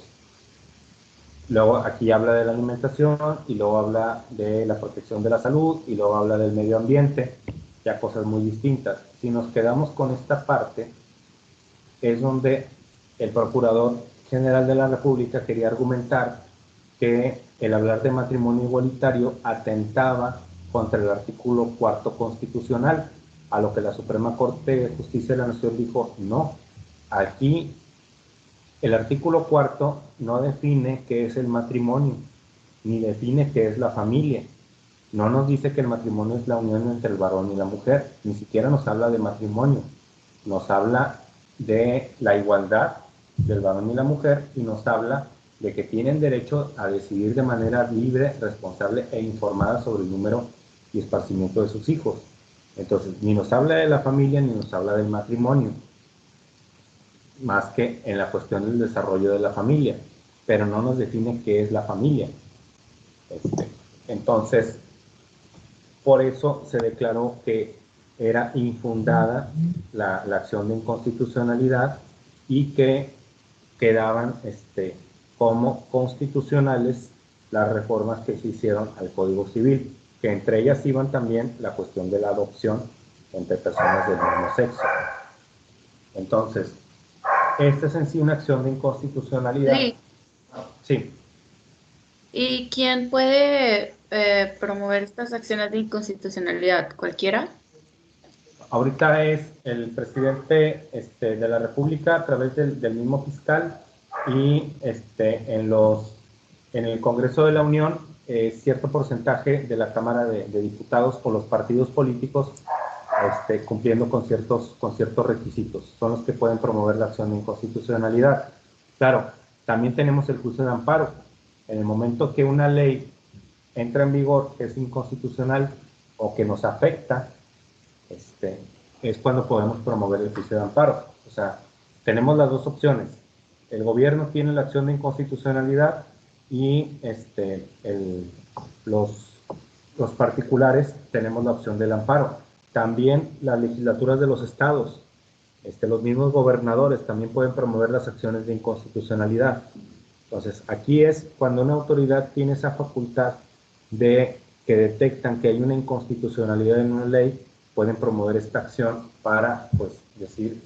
[SPEAKER 1] Luego aquí habla de la alimentación, y luego habla de la protección de la salud, y luego habla del medio ambiente, ya cosas muy distintas. Si nos quedamos con esta parte, es donde el Procurador General de la República quería argumentar que el hablar de matrimonio igualitario atentaba contra el artículo 4 constitucional, a lo que la Suprema Corte de Justicia de la Nación dijo, no, aquí el artículo 4 no define qué es el matrimonio, ni define qué es la familia. No nos dice que el matrimonio es la unión entre el varón y la mujer, ni siquiera nos habla de matrimonio, nos habla de la igualdad del varón y la mujer, y nos habla de que tienen derecho a decidir de manera libre, responsable e informada sobre el número y esparcimiento de sus hijos. Entonces, ni nos habla de la familia, ni nos habla del matrimonio, más que en la cuestión del desarrollo de la familia, pero no nos define qué es la familia. Entonces, por eso se declaró que era infundada la acción de inconstitucionalidad y que quedaban como constitucionales las reformas que se hicieron al Código Civil, que entre ellas iban también la cuestión de la adopción entre personas del mismo sexo. Entonces, esta es en sí una acción de inconstitucionalidad.
[SPEAKER 10] Sí.
[SPEAKER 1] Sí.
[SPEAKER 10] ¿Y quién puede promover estas acciones de inconstitucionalidad? ¿Cualquiera?
[SPEAKER 1] Ahorita es el presidente de la República a través del mismo fiscal, y en el Congreso de la Unión cierto porcentaje de la Cámara de Diputados o los partidos políticos cumpliendo con ciertos requisitos. Son los que pueden promover la acción de inconstitucionalidad. Claro, también tenemos el juicio de amparo. En el momento que una ley entra en vigor que es inconstitucional o que nos afecta, es cuando podemos promover el juicio de amparo. O sea, tenemos las dos opciones. El gobierno tiene la acción de inconstitucionalidad y los particulares tenemos la opción del amparo. También las legislaturas de los estados, los mismos gobernadores también pueden promover las acciones de inconstitucionalidad. Entonces, aquí es cuando una autoridad tiene esa facultad de que detectan que hay una inconstitucionalidad en una ley, pueden promover esta acción para, pues, decir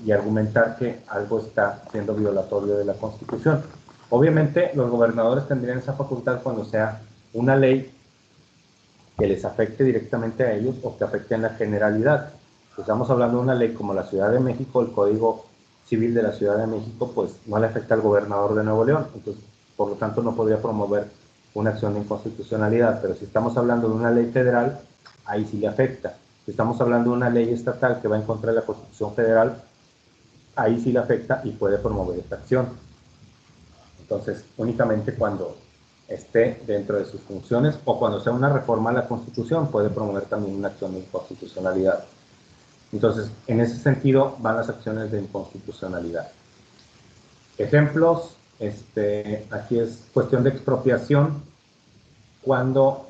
[SPEAKER 1] y argumentar que algo está siendo violatorio de la Constitución. Obviamente, los gobernadores tendrían esa facultad cuando sea una ley que les afecte directamente a ellos o que afecte en la generalidad. Estamos hablando de una ley como la Ciudad de México, el Código Civil de la Ciudad de México, pues no le afecta al gobernador de Nuevo León, entonces por lo tanto no podría promover una acción de inconstitucionalidad, pero si estamos hablando de una ley federal, ahí sí le afecta. Si estamos hablando de una ley estatal que va en contra de la Constitución Federal, ahí sí le afecta y puede promover esta acción. Entonces, únicamente cuando esté dentro de sus funciones o cuando sea una reforma a la Constitución, puede promover también una acción de inconstitucionalidad. Entonces, en ese sentido van las acciones de inconstitucionalidad. Ejemplos, aquí es cuestión de expropiación cuando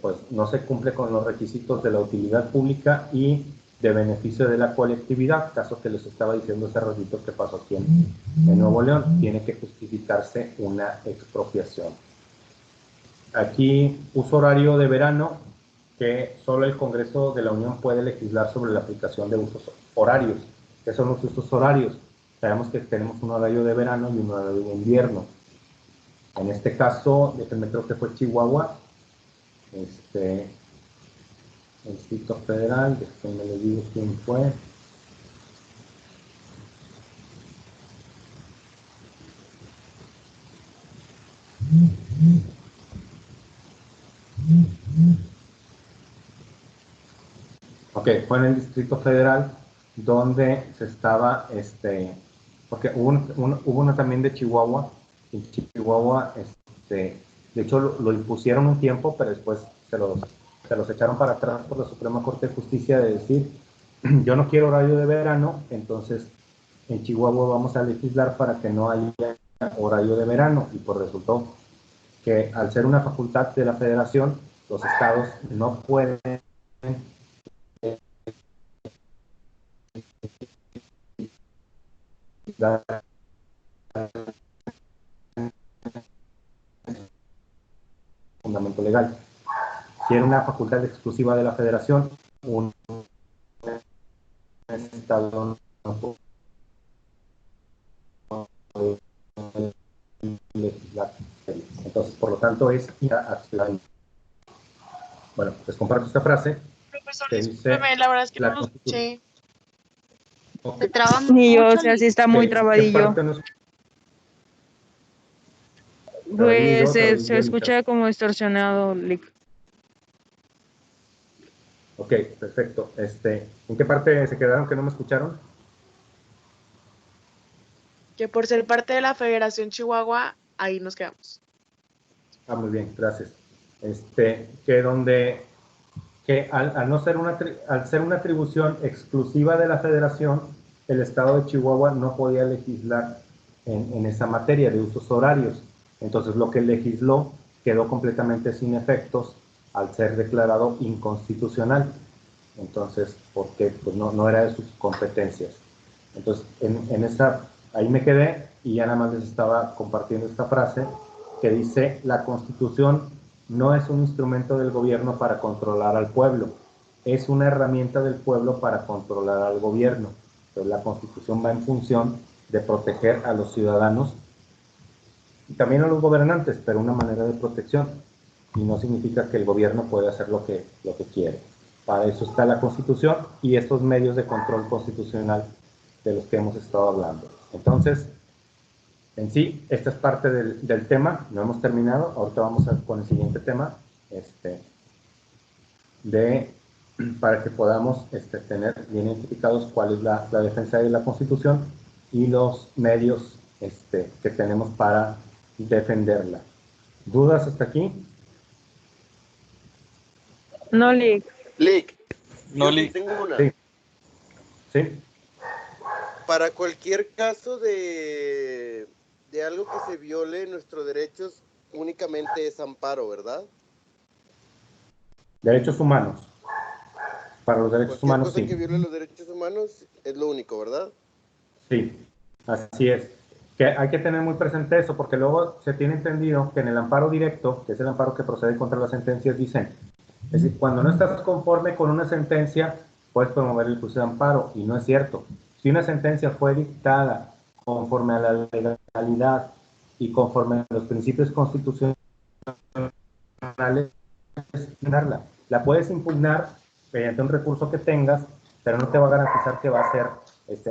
[SPEAKER 1] pues, no se cumple con los requisitos de la utilidad pública y de beneficio de la colectividad, caso que les estaba diciendo hace ratito que pasó aquí en Nuevo León, tiene que justificarse una expropiación. Aquí, uso horario de verano, que solo el Congreso de la Unión puede legislar sobre la aplicación de usos horarios. ¿Qué son los usos horarios? Sabemos que tenemos un horario de verano y un horario de invierno. En este caso, déjenme, creo que fue Chihuahua, el Distrito Federal, déjenme les digo quién fue. Ok, fue en el Distrito Federal donde se estaba, porque hubo una también de Chihuahua. En Chihuahua, de hecho lo impusieron un tiempo, pero después se los echaron para atrás por la Suprema Corte de Justicia de decir, yo no quiero horario de verano, entonces en Chihuahua vamos a legislar para que no haya horario de verano, y por resultó que al ser una facultad de la Federación, los estados no pueden dar fundamento legal. Si era una facultad exclusiva de la Federación, un estado no puede legislar. Entonces, por lo tanto, es acción. Bueno, les comparto esta frase.
[SPEAKER 11] Profesor,
[SPEAKER 1] Que dice,
[SPEAKER 11] discúlpeme, la verdad es que
[SPEAKER 1] la
[SPEAKER 11] no lo escuché.
[SPEAKER 1] Okay.
[SPEAKER 5] Se traba
[SPEAKER 8] Ni yo, o
[SPEAKER 5] mucho.
[SPEAKER 8] sea, sí está muy trabadillo. Pues se escucha como distorsionado, Lick.
[SPEAKER 1] Ok, perfecto. ¿En qué parte se quedaron que no me escucharon?
[SPEAKER 11] Que por ser parte de la Federación Chihuahua, ahí nos quedamos.
[SPEAKER 1] Ah, muy bien, gracias. Que al no ser al ser una atribución exclusiva de la Federación, el Estado de Chihuahua no podía legislar en esa materia de usos horarios. Entonces, lo que legisló quedó completamente sin efectos al ser declarado inconstitucional. Entonces, porque pues, no era de sus competencias. Entonces, ahí me quedé y ya nada más les estaba compartiendo esta frase que dice, la Constitución no es un instrumento del gobierno para controlar al pueblo, es una herramienta del pueblo para controlar al gobierno. Entonces, la Constitución va en función de proteger a los ciudadanos y también a los gobernantes, pero una manera de protección. Y no significa que el gobierno puede hacer lo que quiere. Para eso está la Constitución y estos medios de control constitucional de los que hemos estado hablando. Entonces, en sí, esta es parte del tema, no hemos terminado, ahorita vamos con el siguiente tema, para que podamos tener bien identificados cuál es la defensa de la Constitución y los medios que tenemos para defenderla. ¿Dudas hasta aquí?
[SPEAKER 8] No, Lick.
[SPEAKER 2] Lick.
[SPEAKER 6] No,
[SPEAKER 2] Yo
[SPEAKER 6] Lick.
[SPEAKER 2] tengo una.
[SPEAKER 1] Sí. Sí.
[SPEAKER 2] Para cualquier caso de algo que se viole nuestros derechos, únicamente es amparo, ¿verdad?
[SPEAKER 1] Derechos humanos. Para los derechos
[SPEAKER 2] Cualquier
[SPEAKER 1] humanos,
[SPEAKER 2] cosa
[SPEAKER 1] sí.
[SPEAKER 2] que viole los derechos humanos es lo único, ¿verdad?
[SPEAKER 1] Sí, así es. Que hay que tener muy presente eso, porque luego se tiene entendido que en el amparo directo, que es el amparo que procede contra las sentencias, dicen, es decir, cuando no estás conforme con una sentencia, puedes promover el juicio de amparo, y no es cierto. Si una sentencia fue dictada conforme a la legalidad y conforme a los principios constitucionales, darla. la puedes impugnar mediante un recurso que tengas, pero no te va a garantizar que va a ser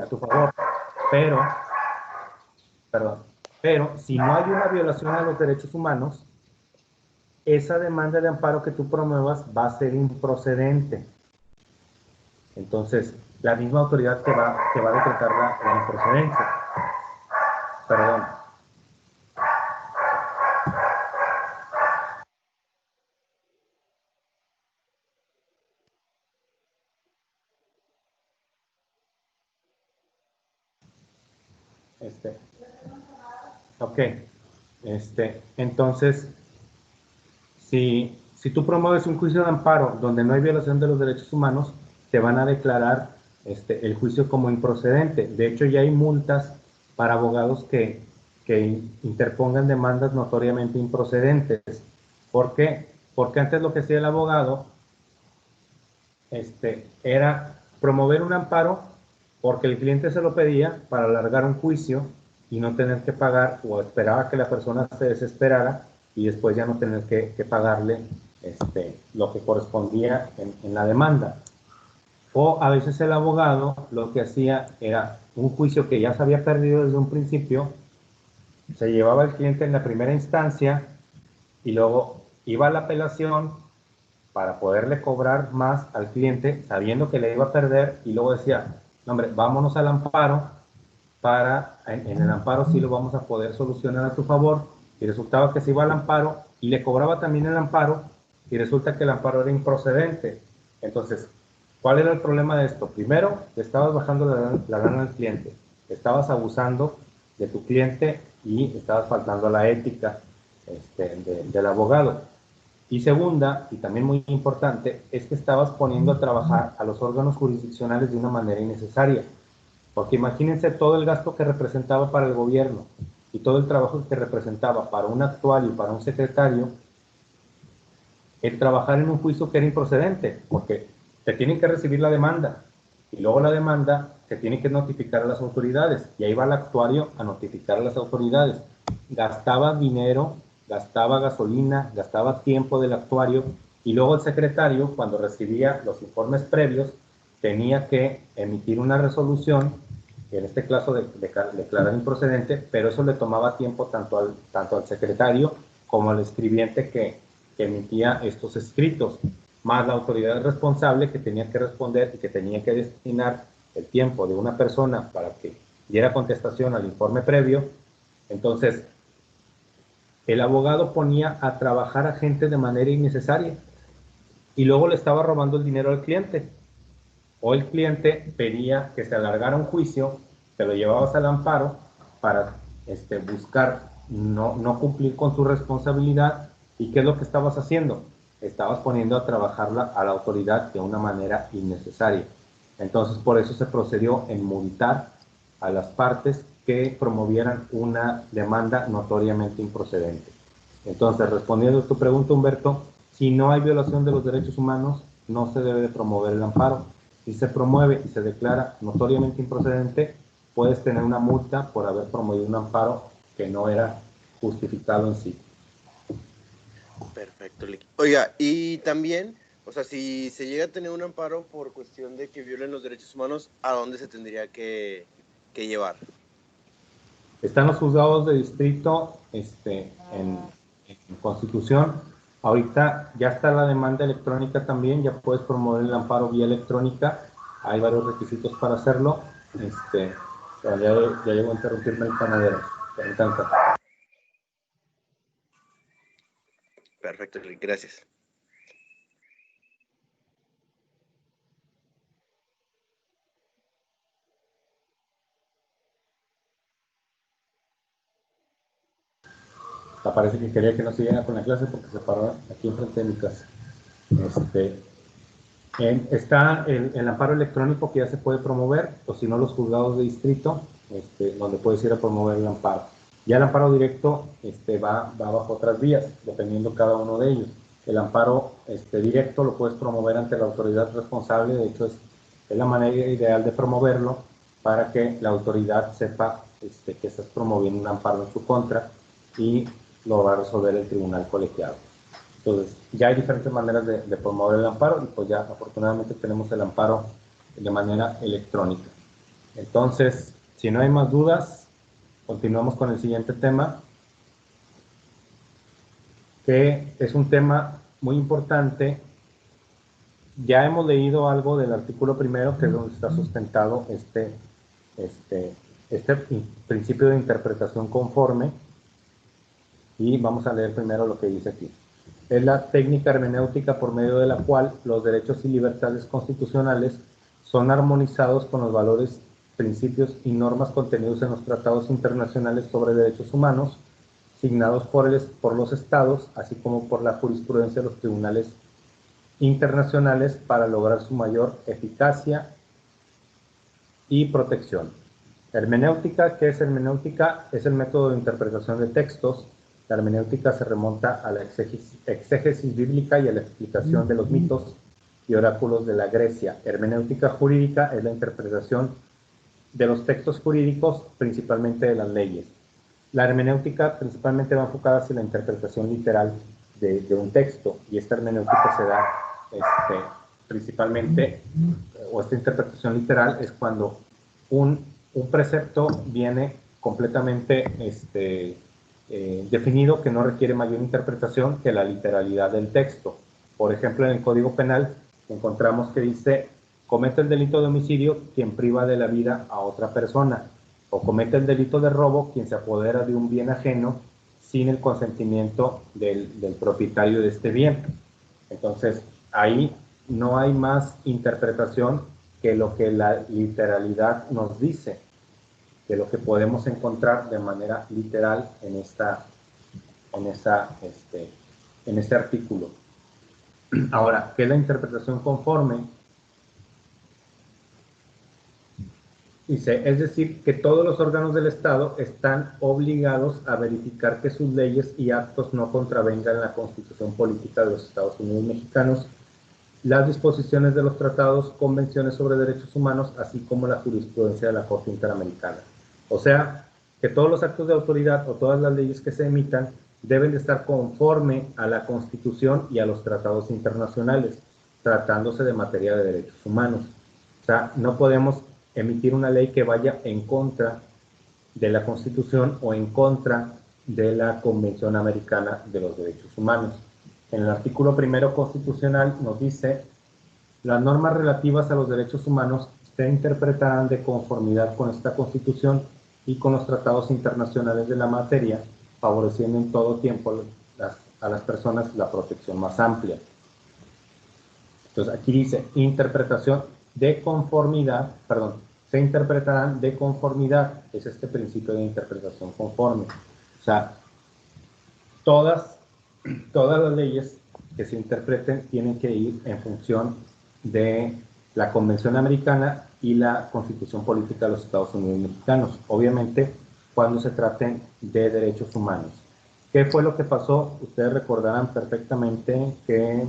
[SPEAKER 1] a tu favor. Pero si no hay una violación a los derechos humanos, esa demanda de amparo que tú promuevas va a ser improcedente. Entonces, la misma autoridad te va a decretar la improcedencia. Perdón. Ok. Entonces, si tú promueves un juicio de amparo donde no hay violación de los derechos humanos, te van a declarar el juicio como improcedente. De hecho, ya hay multas para abogados que interpongan demandas notoriamente improcedentes. ¿Por qué? Porque antes lo que hacía el abogado era promover un amparo porque el cliente se lo pedía para alargar un juicio y no tener que pagar, o esperaba que la persona se desesperara y después ya no tener que pagarle lo que correspondía en la demanda. O a veces el abogado lo que hacía era un juicio que ya se había perdido desde un principio, se llevaba al cliente en la primera instancia y luego iba a la apelación para poderle cobrar más al cliente sabiendo que le iba a perder, y luego decía, no, hombre, vámonos al amparo, en el amparo sí lo vamos a poder solucionar a tu favor, y resultaba que se iba al amparo y le cobraba también el amparo, y resulta que el amparo era improcedente. Entonces, ¿cuál era el problema de esto? Primero, le estabas bajando la lana al cliente, estabas abusando de tu cliente y estabas faltando a la ética del abogado. Y segunda, y también muy importante, es que estabas poniendo a trabajar a los órganos jurisdiccionales de una manera innecesaria. Porque imagínense todo el gasto que representaba para el gobierno y todo el trabajo que representaba para un actuario y para un secretario el trabajar en un juicio que era improcedente, porque te tienen que recibir la demanda y luego la demanda se tiene que notificar a las autoridades, y ahí va el actuario a notificar a las autoridades. Gastaba dinero, gastaba gasolina, gastaba tiempo del actuario, y luego el secretario, cuando recibía los informes previos, tenía que emitir una resolución, en este caso declarar improcedente, pero eso le tomaba tiempo tanto al secretario como al escribiente que emitía estos escritos, más la autoridad responsable que tenía que responder y que tenía que destinar el tiempo de una persona para que diera contestación al informe previo. Entonces, el abogado ponía a trabajar a gente de manera innecesaria y luego le estaba robando el dinero al cliente. O el cliente pedía que se alargara un juicio, te lo llevabas al amparo para buscar no cumplir con su responsabilidad. ¿Y qué es lo que estabas haciendo? Estabas poniendo a trabajar a la autoridad de una manera innecesaria. Entonces, por eso se procedió en multar a las partes que promovieran una demanda notoriamente improcedente. Entonces, respondiendo a tu pregunta, Humberto, si no hay violación de los derechos humanos, no se debe de promover el amparo. Si se promueve y se declara notoriamente improcedente, puedes tener una multa por haber promovido un amparo que no era justificado en sí.
[SPEAKER 2] Perfecto. Oiga, y también, o sea, si se llega a tener un amparo por cuestión de que violen los derechos humanos, ¿a dónde se tendría que llevar?
[SPEAKER 1] Están los juzgados de distrito en Constitución. Ahorita ya está la demanda electrónica también, ya puedes promover el amparo vía electrónica. Hay varios requisitos para hacerlo. Pero ya llegó a interrumpirme el panadero. Me encanta.
[SPEAKER 2] Perfecto, gracias.
[SPEAKER 1] Parece que quería que no siguiera con la clase porque se paró aquí enfrente de mi casa. Está el amparo electrónico que ya se puede promover, o si no los juzgados de distrito, donde puedes ir a promover el amparo. Ya el amparo directo va bajo otras vías, dependiendo cada uno de ellos. El amparo directo lo puedes promover ante la autoridad responsable. De hecho, es la manera ideal de promoverlo para que la autoridad sepa que estás promoviendo un amparo en su contra, y lo va a resolver el tribunal colegiado. Entonces, ya hay diferentes maneras de promover el amparo y pues ya afortunadamente tenemos el amparo de manera electrónica. Entonces, si no hay más dudas, continuamos con el siguiente tema, que es un tema muy importante. Ya hemos leído algo del artículo primero, que es donde está sustentado este principio de interpretación conforme, y vamos a leer primero lo que dice aquí. Es la técnica hermenéutica por medio de la cual los derechos y libertades constitucionales son armonizados con los valores, principios y normas contenidos en los tratados internacionales sobre derechos humanos, signados por los estados, así como por la jurisprudencia de los tribunales internacionales para lograr su mayor eficacia y protección. Hermenéutica, ¿qué es hermenéutica? Es el método de interpretación de textos. La hermenéutica se remonta a la exégesis bíblica y a la explicación de los mitos y oráculos de la Grecia. Hermenéutica jurídica es la interpretación de los textos jurídicos, principalmente de las leyes. La hermenéutica principalmente va enfocada hacia la interpretación literal de un texto, y esta hermenéutica se da principalmente, o esta interpretación literal es cuando un precepto viene completamente definido, que no requiere mayor interpretación que la literalidad del texto. Por ejemplo, en el Código Penal encontramos que dice: comete el delito de homicidio quien priva de la vida a otra persona, o comete el delito de robo quien se apodera de un bien ajeno sin el consentimiento del propietario de este bien. Entonces, ahí no hay más interpretación que lo que la literalidad nos dice, de lo que podemos encontrar de manera literal en este artículo. Ahora, ¿qué es la interpretación conforme? Dice, es decir, que todos los órganos del Estado están obligados a verificar que sus leyes y actos no contravengan la Constitución Política de los Estados Unidos Mexicanos, las disposiciones de los tratados, convenciones sobre derechos humanos, así como la jurisprudencia de la Corte Interamericana. O sea, que todos los actos de autoridad o todas las leyes que se emitan deben de estar conforme a la Constitución y a los tratados internacionales, tratándose de materia de derechos humanos. O sea, no podemos emitir una ley que vaya en contra de la Constitución o en contra de la Convención Americana de los Derechos Humanos. En el artículo primero constitucional nos dice: las normas relativas a los derechos humanos se interpretarán de conformidad con esta Constitución y con los tratados internacionales de la materia, favoreciendo en todo tiempo a las personas la protección más amplia. Entonces aquí dice interpretación de conformidad, se interpretarán de conformidad, es este principio de interpretación conforme. O sea, todas las leyes que se interpreten tienen que ir en función de la Convención Americana y la Constitución Política de los Estados Unidos Mexicanos, obviamente cuando se traten de derechos humanos. ¿Qué fue lo que pasó? Ustedes recordarán perfectamente que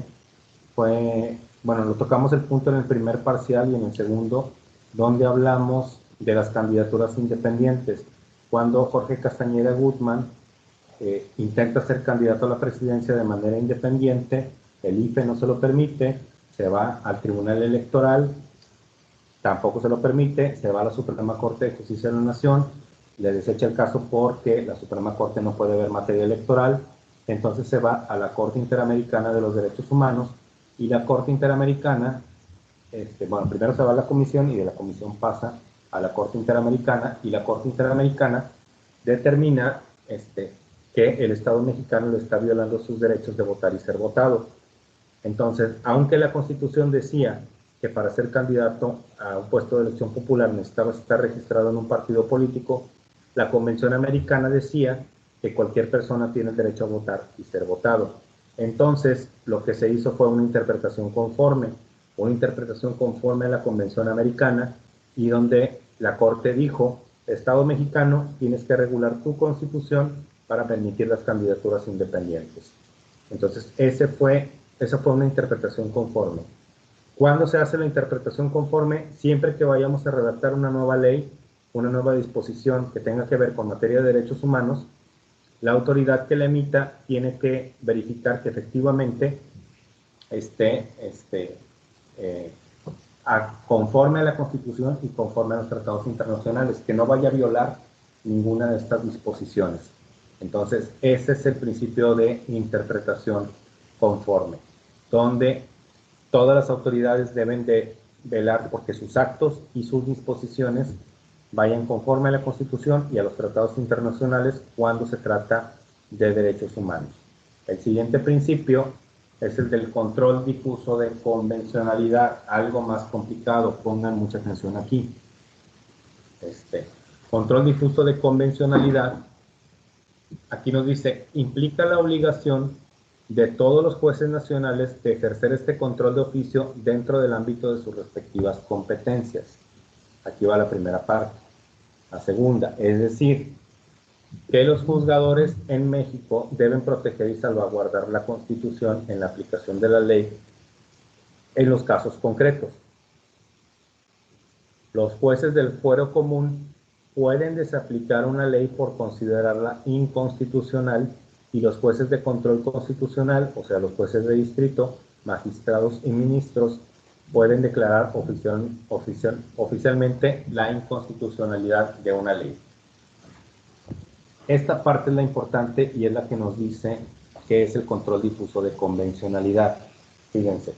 [SPEAKER 1] fue, bueno, lo tocamos el punto en el primer parcial y en el segundo, donde hablamos de las candidaturas independientes. Cuando Jorge Castañeda Guzmán intenta ser candidato a la presidencia de manera independiente, el IFE no se lo permite, se va al Tribunal Electoral, tampoco se lo permite, se va a la Suprema Corte de Justicia de la Nación, le desecha el caso porque la Suprema Corte no puede ver materia electoral, entonces se va a la Corte Interamericana de los Derechos Humanos, y la Corte Interamericana, bueno, primero se va a la Comisión y de la Comisión pasa a la Corte Interamericana, y la Corte Interamericana determina que el Estado mexicano le está violando sus derechos de votar y ser votado. Entonces, aunque la Constitución decía que para ser candidato a un puesto de elección popular necesitaba estar registrado en un partido político, la Convención Americana decía que cualquier persona tiene el derecho a votar y ser votado. Entonces, lo que se hizo fue una interpretación conforme a la Convención Americana, y donde la Corte dijo: Estado mexicano, tienes que regular tu Constitución para permitir las candidaturas independientes. Entonces, esa fue una interpretación conforme. ¿Cuándo se hace la interpretación conforme? Siempre que vayamos a redactar una nueva ley, una nueva disposición que tenga que ver con materia de derechos humanos, la autoridad que la emita tiene que verificar que efectivamente esté conforme a la Constitución y conforme a los tratados internacionales, que no vaya a violar ninguna de estas disposiciones. Entonces, ese es el principio de interpretación conforme, donde todas las autoridades deben de velar porque sus actos y sus disposiciones vayan conforme a la Constitución y a los tratados internacionales cuando se trata de derechos humanos. El siguiente principio es el del control difuso de convencionalidad, algo más complicado, pongan mucha atención aquí. Control difuso de convencionalidad, aquí nos dice, implica la obligación de todos los jueces nacionales de ejercer este control de oficio dentro del ámbito de sus respectivas competencias. Aquí va la primera parte. La segunda, es decir, que los juzgadores en México deben proteger y salvaguardar la Constitución en la aplicación de la ley en los casos concretos. Los jueces del fuero común pueden desaplicar una ley por considerarla inconstitucional y los jueces de control constitucional, o sea, los jueces de distrito, magistrados y ministros, pueden declarar oficialmente la inconstitucionalidad de una ley. Esta parte es la importante y es la que nos dice qué es el control difuso de convencionalidad. Fíjense,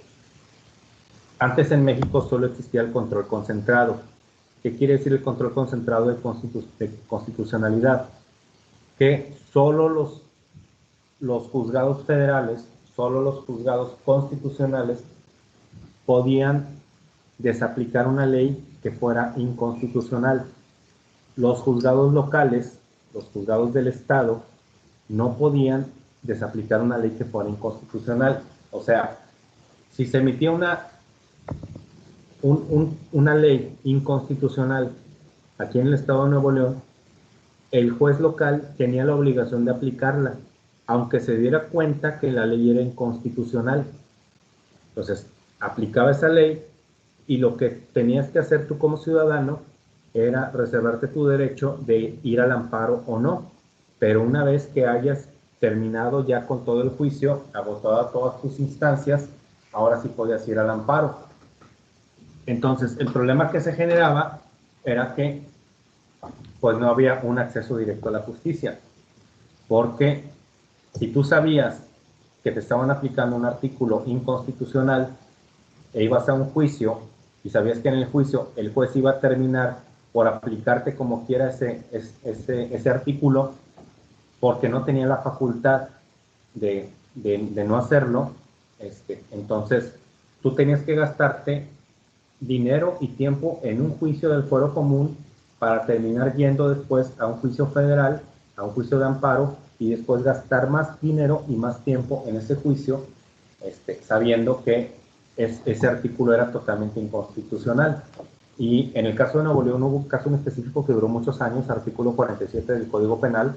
[SPEAKER 1] antes en México solo existía el control concentrado. ¿Qué quiere decir el control concentrado de constitucionalidad? Que solo los juzgados federales, solo los juzgados constitucionales podían desaplicar una ley que fuera inconstitucional. Los juzgados locales, los juzgados del Estado, no podían desaplicar una ley que fuera inconstitucional. O sea, si se emitía una ley inconstitucional aquí en el Estado de Nuevo León, el juez local tenía la obligación de aplicarla, aunque se diera cuenta que la ley era inconstitucional. Entonces, aplicaba esa ley y lo que tenías que hacer tú como ciudadano era reservarte tu derecho de ir al amparo o no. Pero una vez que hayas terminado ya con todo el juicio, agotado todas tus instancias, ahora sí podías ir al amparo. Entonces, el problema que se generaba era que pues no había un acceso directo a la justicia, porque si tú sabías que te estaban aplicando un artículo inconstitucional e ibas a un juicio y sabías que en el juicio el juez iba a terminar por aplicarte como quiera ese artículo, porque no tenía la facultad de no hacerlo, entonces tú tenías que gastarte dinero y tiempo en un juicio del fuero común para terminar yendo después a un juicio federal, a un juicio de amparo, y después gastar más dinero y más tiempo en ese juicio, sabiendo que ese artículo era totalmente inconstitucional. Y en el caso de Nuevo León hubo un caso en específico que duró muchos años, artículo 47 del Código Penal,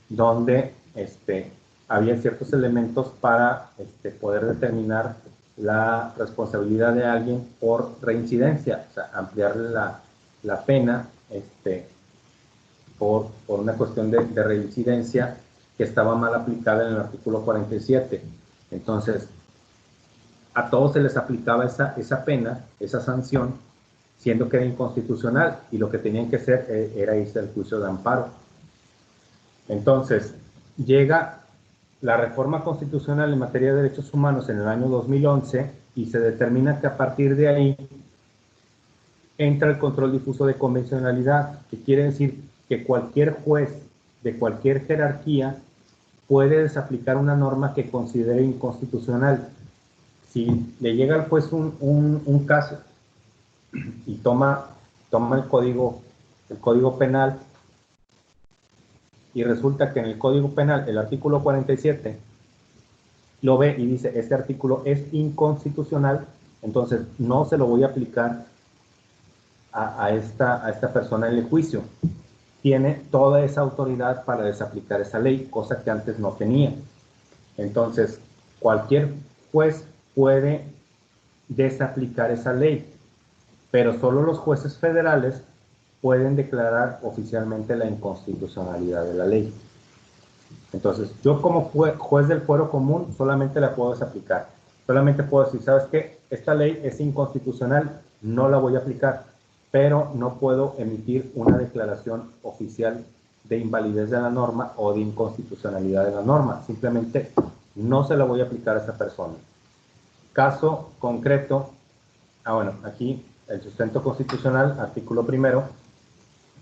[SPEAKER 1] donde había ciertos elementos para poder determinar la responsabilidad de alguien por reincidencia, o sea, ampliarle la pena por una cuestión de reincidencia que estaba mal aplicada en el artículo 47. Entonces, a todos se les aplicaba esa pena, esa sanción, siendo que era inconstitucional, y lo que tenían que hacer era irse al juicio de amparo. Entonces, llega la reforma constitucional en materia de derechos humanos en el año 2011 y se determina que a partir de ahí entra el control difuso de convencionalidad, que quiere decir que cualquier juez de cualquier jerarquía puede desaplicar una norma que considere inconstitucional. Si le llega al juez un caso y toma el código penal, y resulta que en el Código Penal, el artículo 47, lo ve y dice, este artículo es inconstitucional, entonces no se lo voy a aplicar a esta persona en el juicio. Tiene toda esa autoridad para desaplicar esa ley, cosa que antes no tenía. Entonces, cualquier juez puede desaplicar esa ley, pero solo los jueces federales pueden declarar oficialmente la inconstitucionalidad de la ley. Entonces, yo como juez del fuero común solamente la puedo desaplicar. Solamente puedo decir, ¿sabes qué? Esta ley es inconstitucional, no la voy a aplicar, pero no puedo emitir una declaración oficial de invalidez de la norma o de inconstitucionalidad de la norma. Simplemente no se la voy a aplicar a esa persona. Caso concreto, bueno, aquí el sustento constitucional, artículo 1,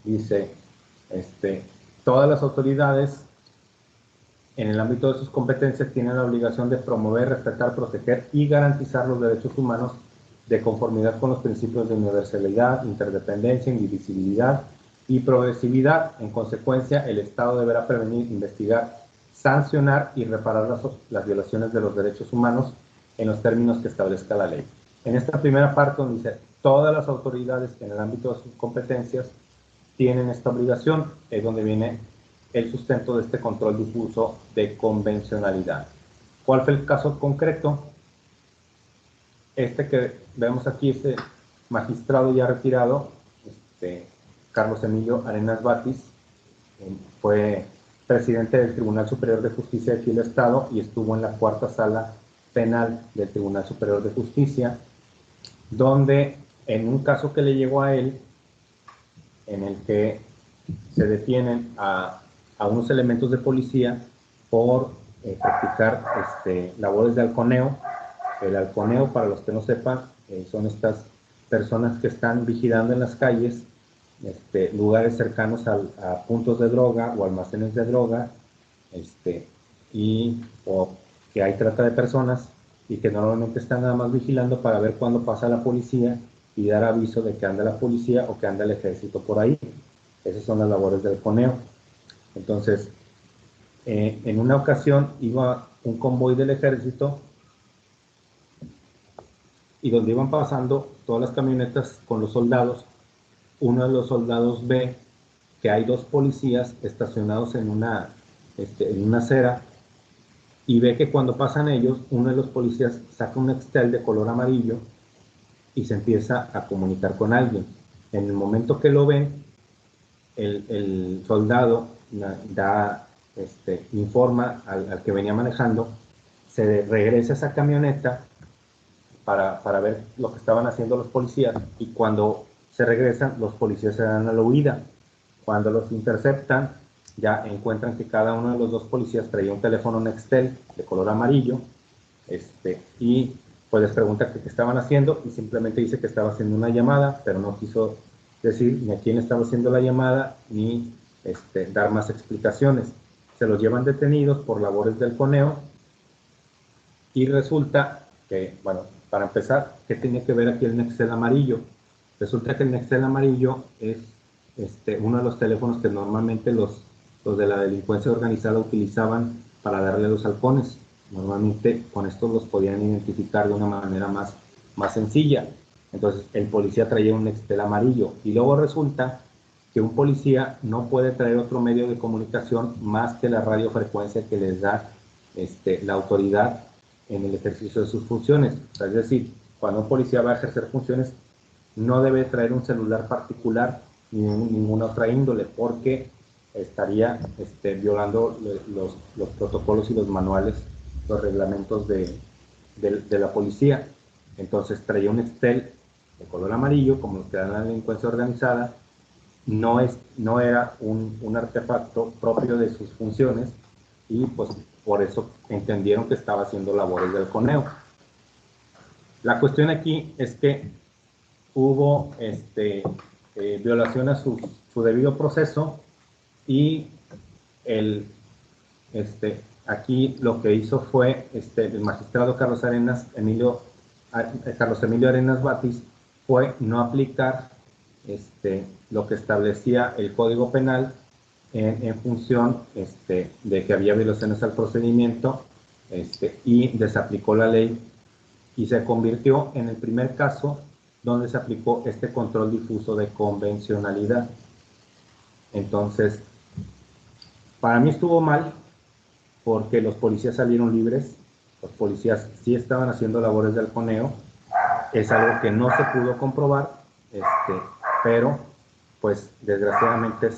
[SPEAKER 1] dice, todas las autoridades en el ámbito de sus competencias tienen la obligación de promover, respetar, proteger y garantizar los derechos humanos de conformidad con los principios de universalidad, interdependencia, indivisibilidad y progresividad. En consecuencia, el Estado deberá prevenir, investigar, sancionar y reparar las violaciones de los derechos humanos en los términos que establezca la ley. En esta primera parte donde dice todas las autoridades en el ámbito de sus competencias tienen esta obligación, es donde viene el sustento de este control difuso de convencionalidad. ¿Cuál fue el caso concreto? Este que vemos aquí, este magistrado ya retirado, Carlos Emilio Arenas Batis, fue presidente del Tribunal Superior de Justicia de aquí del Estado y estuvo en la 4ª Sala Penal del Tribunal Superior de Justicia, donde en un caso que le llegó a él, en el que se detienen a unos elementos de policía por practicar labores de halconeo. El halconeo, para los que no sepan, son estas personas que están vigilando en las calles lugares cercanos a puntos de droga o almacenes de droga, o que hay trata de personas y que normalmente están nada más vigilando para ver cuándo pasa la policía y dar aviso de que anda la policía o que anda el ejército por ahí. Esas son las labores del halconeo. Entonces, en una ocasión iba un convoy del ejército y donde iban pasando todas las camionetas con los soldados, uno de los soldados ve que hay 2 policías estacionados en una acera y ve que cuando pasan ellos, uno de los policías saca un Nextel de color amarillo y se empieza a comunicar con alguien. En el momento que lo ven, el soldado informa al que venía manejando, se regresa a esa camioneta para ver lo que estaban haciendo los policías, y cuando se regresan, los policías se dan a la huida. Cuando los interceptan, ya encuentran que cada uno de los 2 policías traía un teléfono Nextel de color amarillo, y pues les pregunta qué estaban haciendo, y simplemente dice que estaba haciendo una llamada, pero no quiso decir ni a quién estaba haciendo la llamada, ni dar más explicaciones. Se los llevan detenidos por labores del halconeo, y resulta que, bueno, para empezar, ¿qué tiene que ver aquí el Nextel amarillo? Resulta que el Nextel amarillo es uno de los teléfonos que normalmente los de la delincuencia organizada utilizaban para darle a los halcones. Normalmente con esto los podían identificar de una manera más sencilla. Entonces el policía traía un Nextel amarillo, y luego resulta que un policía no puede traer otro medio de comunicación más que la radiofrecuencia que les da la autoridad en el ejercicio de sus funciones. O sea, es decir, cuando un policía va a ejercer funciones, no debe traer un celular particular ni ninguna otra índole, porque estaría violando los protocolos y los manuales, los reglamentos de la policía. Entonces traía un Nextel de color amarillo, como los que dan la delincuencia organizada. No era un artefacto propio de sus funciones, y pues por eso entendieron que estaba haciendo labores de halconeo. La cuestión aquí es que hubo violación a su debido proceso, y aquí lo que hizo fue el magistrado Carlos Emilio Arenas Batis fue no aplicar lo que establecía el Código Penal en función de que había violaciones al procedimiento, y desaplicó la ley, y se convirtió en el primer caso donde se aplicó este control difuso de convencionalidad. Entonces, para mí estuvo mal, porque los policías salieron libres. Los policías sí estaban haciendo labores de halconeo. Es algo que no se pudo comprobar, pero pues desgraciadamente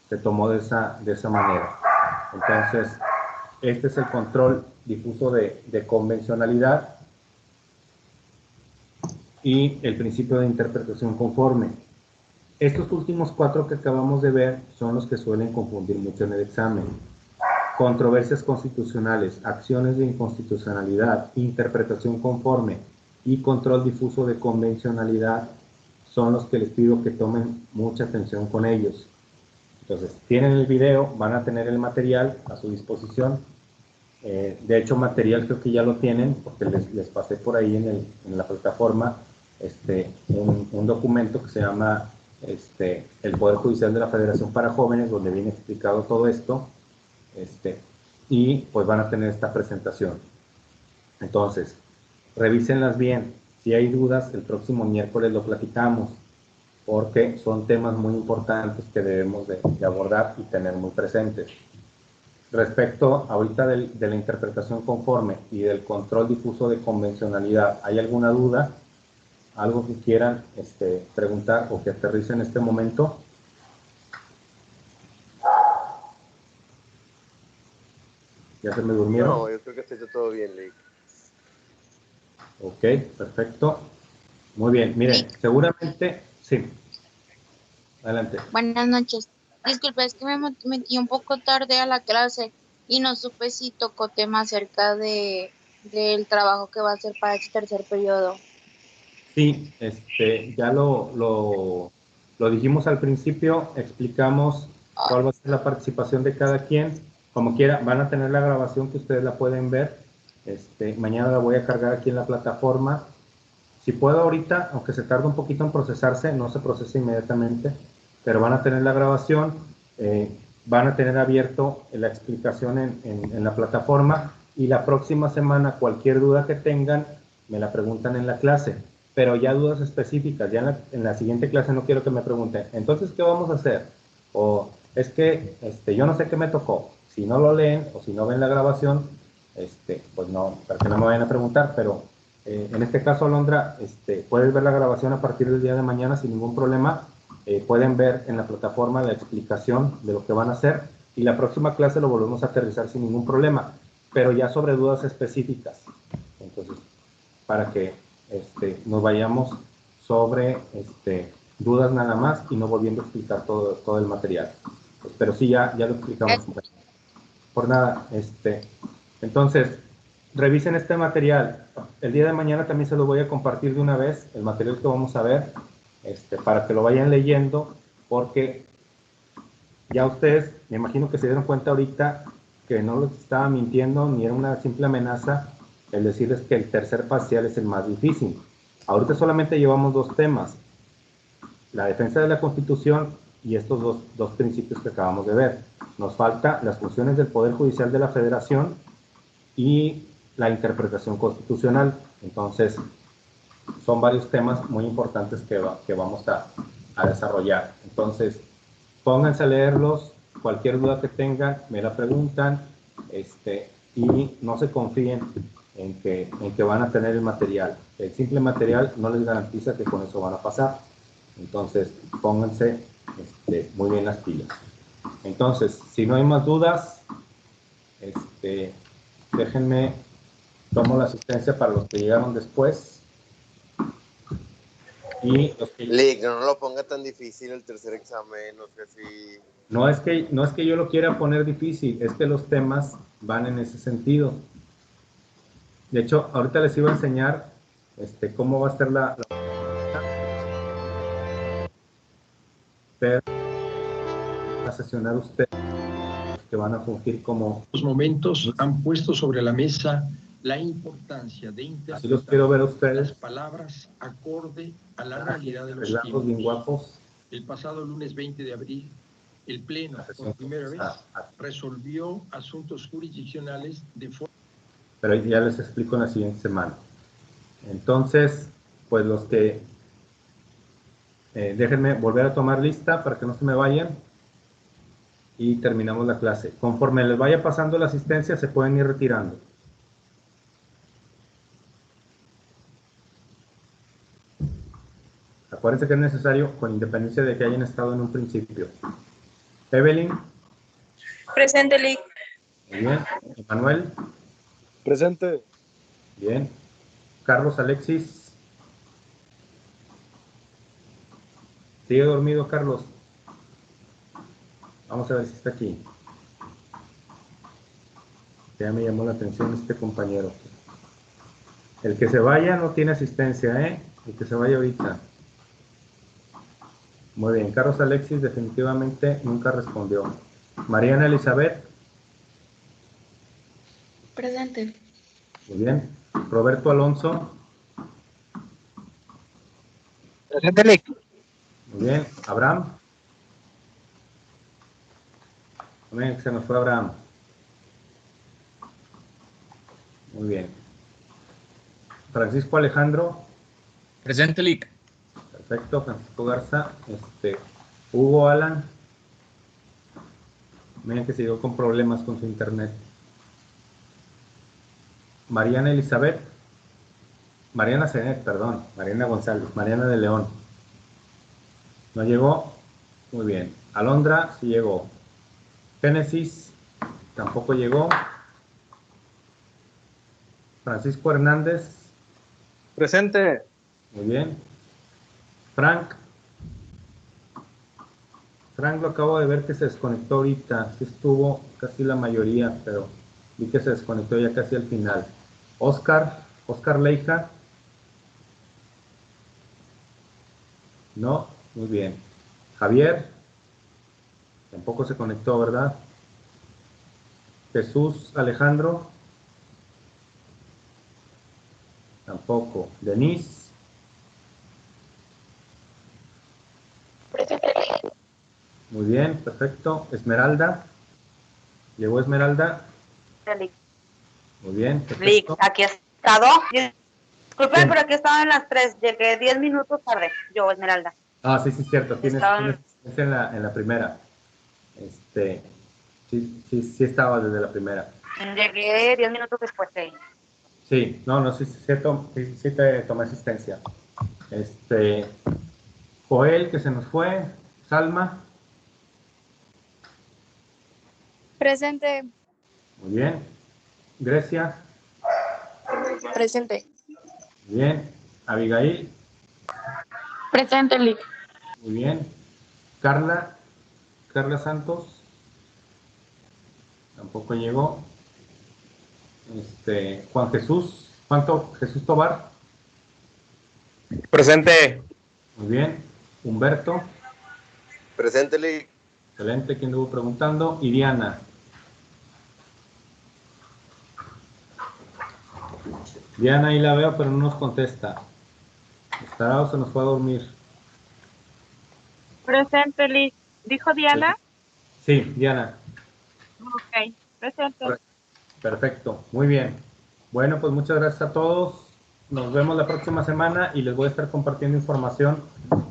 [SPEAKER 1] se tomó de esa manera. Entonces, este es el control difuso de convencionalidad y el principio de interpretación conforme. Estos últimos 4 que acabamos de ver son los que suelen confundir mucho en el examen. Controversias constitucionales, acciones de inconstitucionalidad, interpretación conforme y control difuso de convencionalidad son los que les pido que tomen mucha atención con ellos. Entonces, tienen el video, van a tener el material a su disposición. De hecho, material creo que ya lo tienen, porque les pasé por ahí en la plataforma un documento que se llama el Poder Judicial de la Federación para Jóvenes, donde viene explicado todo esto, y pues van a tener esta presentación. Entonces, revísenlas bien. Si hay dudas, el próximo miércoles lo platicamos, porque son temas muy importantes que debemos de abordar y tener muy presentes. Respecto ahorita de la interpretación conforme y del control difuso de convencionalidad, ¿hay alguna duda? ¿Algo que quieran preguntar o que aterrice en este momento? ¿Ya se me durmieron?
[SPEAKER 2] No, yo creo que está todo bien, Lick.
[SPEAKER 1] Ok, perfecto. Muy bien, miren, seguramente, sí. Adelante.
[SPEAKER 5] Buenas noches. Disculpe, es que me metí un poco tarde a la clase y no supe si tocó tema acerca del trabajo que va a hacer para este tercer periodo.
[SPEAKER 1] Sí, ya lo dijimos al principio, explicamos cuál va a ser la participación de cada quien. Como quiera, van a tener la grabación que ustedes la pueden ver. Mañana la voy a cargar aquí en la plataforma. Si puedo ahorita, aunque se tarde un poquito en procesarse, no se procesa inmediatamente, pero van a tener la grabación, van a tener abierto la explicación en la plataforma, y la próxima semana cualquier duda que tengan me la preguntan en la clase, pero ya dudas específicas. Ya en la siguiente clase no quiero que me pregunten, entonces, ¿qué vamos a hacer? O es que yo no sé qué me tocó. Si no lo leen o si no ven la grabación, pues no, para que no me vayan a preguntar. Pero en este caso, Alondra, puedes ver la grabación a partir del día de mañana sin ningún problema. Pueden ver en la plataforma la explicación de lo que van a hacer, y la próxima clase lo volvemos a aterrizar sin ningún problema, pero ya sobre dudas específicas. Entonces, para que nos vayamos sobre dudas nada más y no volviendo a explicar todo el material. Pues, pero sí, ya lo explicamos. Por nada. Entonces, revisen este material. El día de mañana también se lo voy a compartir de una vez, el material que vamos a ver, para que lo vayan leyendo, porque ya ustedes, me imagino que se dieron cuenta ahorita que no les estaba mintiendo ni era una simple amenaza el decirles que el tercer parcial es el más difícil. Ahorita solamente llevamos 2 temas, la defensa de la Constitución y estos dos principios que acabamos de ver. Nos falta las funciones del Poder Judicial de la Federación y la interpretación constitucional. Entonces, son varios temas muy importantes que vamos a desarrollar. Entonces, pónganse a leerlos, cualquier duda que tengan, me la preguntan, y no se confíen en que van a tener el material. El simple material no les garantiza que con eso van a pasar. Entonces, pónganse muy bien las pilas. Entonces, si no hay más dudas, déjenme, tomo la asistencia para los que llegaron después. Y los que...
[SPEAKER 2] Lick, no lo ponga tan difícil el tercer examen, no sé si...
[SPEAKER 1] No es que yo lo quiera poner difícil, es que los temas van en ese sentido. De hecho, ahorita les iba a enseñar cómo va a ser la a sesionar ustedes, que van a fungir como...
[SPEAKER 12] Los momentos han puesto sobre la mesa la importancia de interpretar
[SPEAKER 1] Así los quiero ver a ustedes.
[SPEAKER 12] las palabras acorde a la realidad de los
[SPEAKER 1] Relatos
[SPEAKER 12] tiempos.
[SPEAKER 1] bien guapos.
[SPEAKER 12] El pasado lunes 20 de abril, el Pleno, por primera vez, resolvió asuntos jurisdiccionales de forma...
[SPEAKER 1] Pero ya les explico en la siguiente semana. Entonces, pues los que... déjenme volver a tomar lista para que no se me vayan. Y terminamos la clase. Conforme les vaya pasando la asistencia, se pueden ir retirando. Acuérdense que es necesario, con independencia de que hayan estado en un principio. Evelyn.
[SPEAKER 8] Presente, Lick.
[SPEAKER 1] Muy bien. Emanuel.
[SPEAKER 4] Presente.
[SPEAKER 1] Bien. Carlos Alexis. ¿Sigue dormido, Carlos? Vamos a ver si está aquí. Ya me llamó la atención este compañero. El que se vaya no tiene asistencia, ¿eh? El que se vaya ahorita. Muy bien. Carlos Alexis definitivamente nunca respondió. Mariana Elizabeth.
[SPEAKER 10] Presente.
[SPEAKER 1] Muy bien. Roberto Alonso.
[SPEAKER 13] Presente, Lick.
[SPEAKER 1] Muy bien. Abraham. Muy bien, se nos fue Abraham. Muy bien. Francisco Alejandro.
[SPEAKER 6] Presente, Lick.
[SPEAKER 1] Perfecto, Francisco Garza. Hugo Alan. Miren que siguió con problemas con su internet. Mariana Elizabeth. Mariana Zenet, perdón. Mariana González. Mariana de León. ¿No llegó? Muy bien. Alondra sí llegó. Génesis tampoco llegó. Francisco Hernández.
[SPEAKER 13] Presente.
[SPEAKER 1] Muy bien. Frank. Frank lo acabo de ver que se desconectó ahorita. Sí estuvo casi la mayoría, pero vi que se desconectó ya casi al final. Oscar Leija. No, muy bien. Javier. Tampoco se conectó, ¿verdad? Jesús Alejandro. Tampoco. Denise. Muy bien, perfecto. Esmeralda. ¿Llegó Esmeralda?
[SPEAKER 7] Lick.
[SPEAKER 1] Muy bien,
[SPEAKER 7] Lick,
[SPEAKER 1] perfecto.
[SPEAKER 7] aquí he estado. Disculpen,
[SPEAKER 1] Bien.
[SPEAKER 7] pero aquí he estado en las 3. Llegué 10 minutos tarde. Yo, Esmeralda.
[SPEAKER 1] Ah, sí, cierto. Tienes
[SPEAKER 7] Estaban-
[SPEAKER 1] en la primera. Sí estaba desde la primera.
[SPEAKER 7] Llegué 10 minutos después de ahí.
[SPEAKER 1] Sí, no, sí, es cierto. Sí te tomé asistencia. Joel, que se nos fue. Salma.
[SPEAKER 9] Presente.
[SPEAKER 1] Muy bien. Grecia.
[SPEAKER 11] Presente.
[SPEAKER 1] Muy bien. Abigail.
[SPEAKER 5] Presente, Lick.
[SPEAKER 1] Muy bien. Carla Santos. Tampoco llegó. Jesús Tobar.
[SPEAKER 13] Presente.
[SPEAKER 1] Muy bien. Humberto.
[SPEAKER 2] Presente, Lick.
[SPEAKER 1] Excelente, quien estuvo preguntando. Y Diana. Diana ahí la veo, pero no nos contesta. ¿Estará o se nos fue a dormir?
[SPEAKER 7] Presente, Lick. ¿Dijo Diana?
[SPEAKER 1] Sí, Diana.
[SPEAKER 7] Ok, presente.
[SPEAKER 1] Perfecto, muy bien. Bueno, pues muchas gracias a todos. Nos vemos la próxima semana y les voy a estar compartiendo información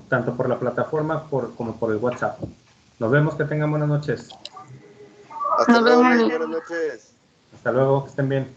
[SPEAKER 1] tanto por la plataforma como por el WhatsApp. Nos vemos, que tengan buenas noches.
[SPEAKER 2] Hasta
[SPEAKER 5] Nos
[SPEAKER 2] luego,
[SPEAKER 5] vemos,
[SPEAKER 2] Lick.
[SPEAKER 5] Lick.
[SPEAKER 2] Buenas noches.
[SPEAKER 1] Hasta luego, que estén bien.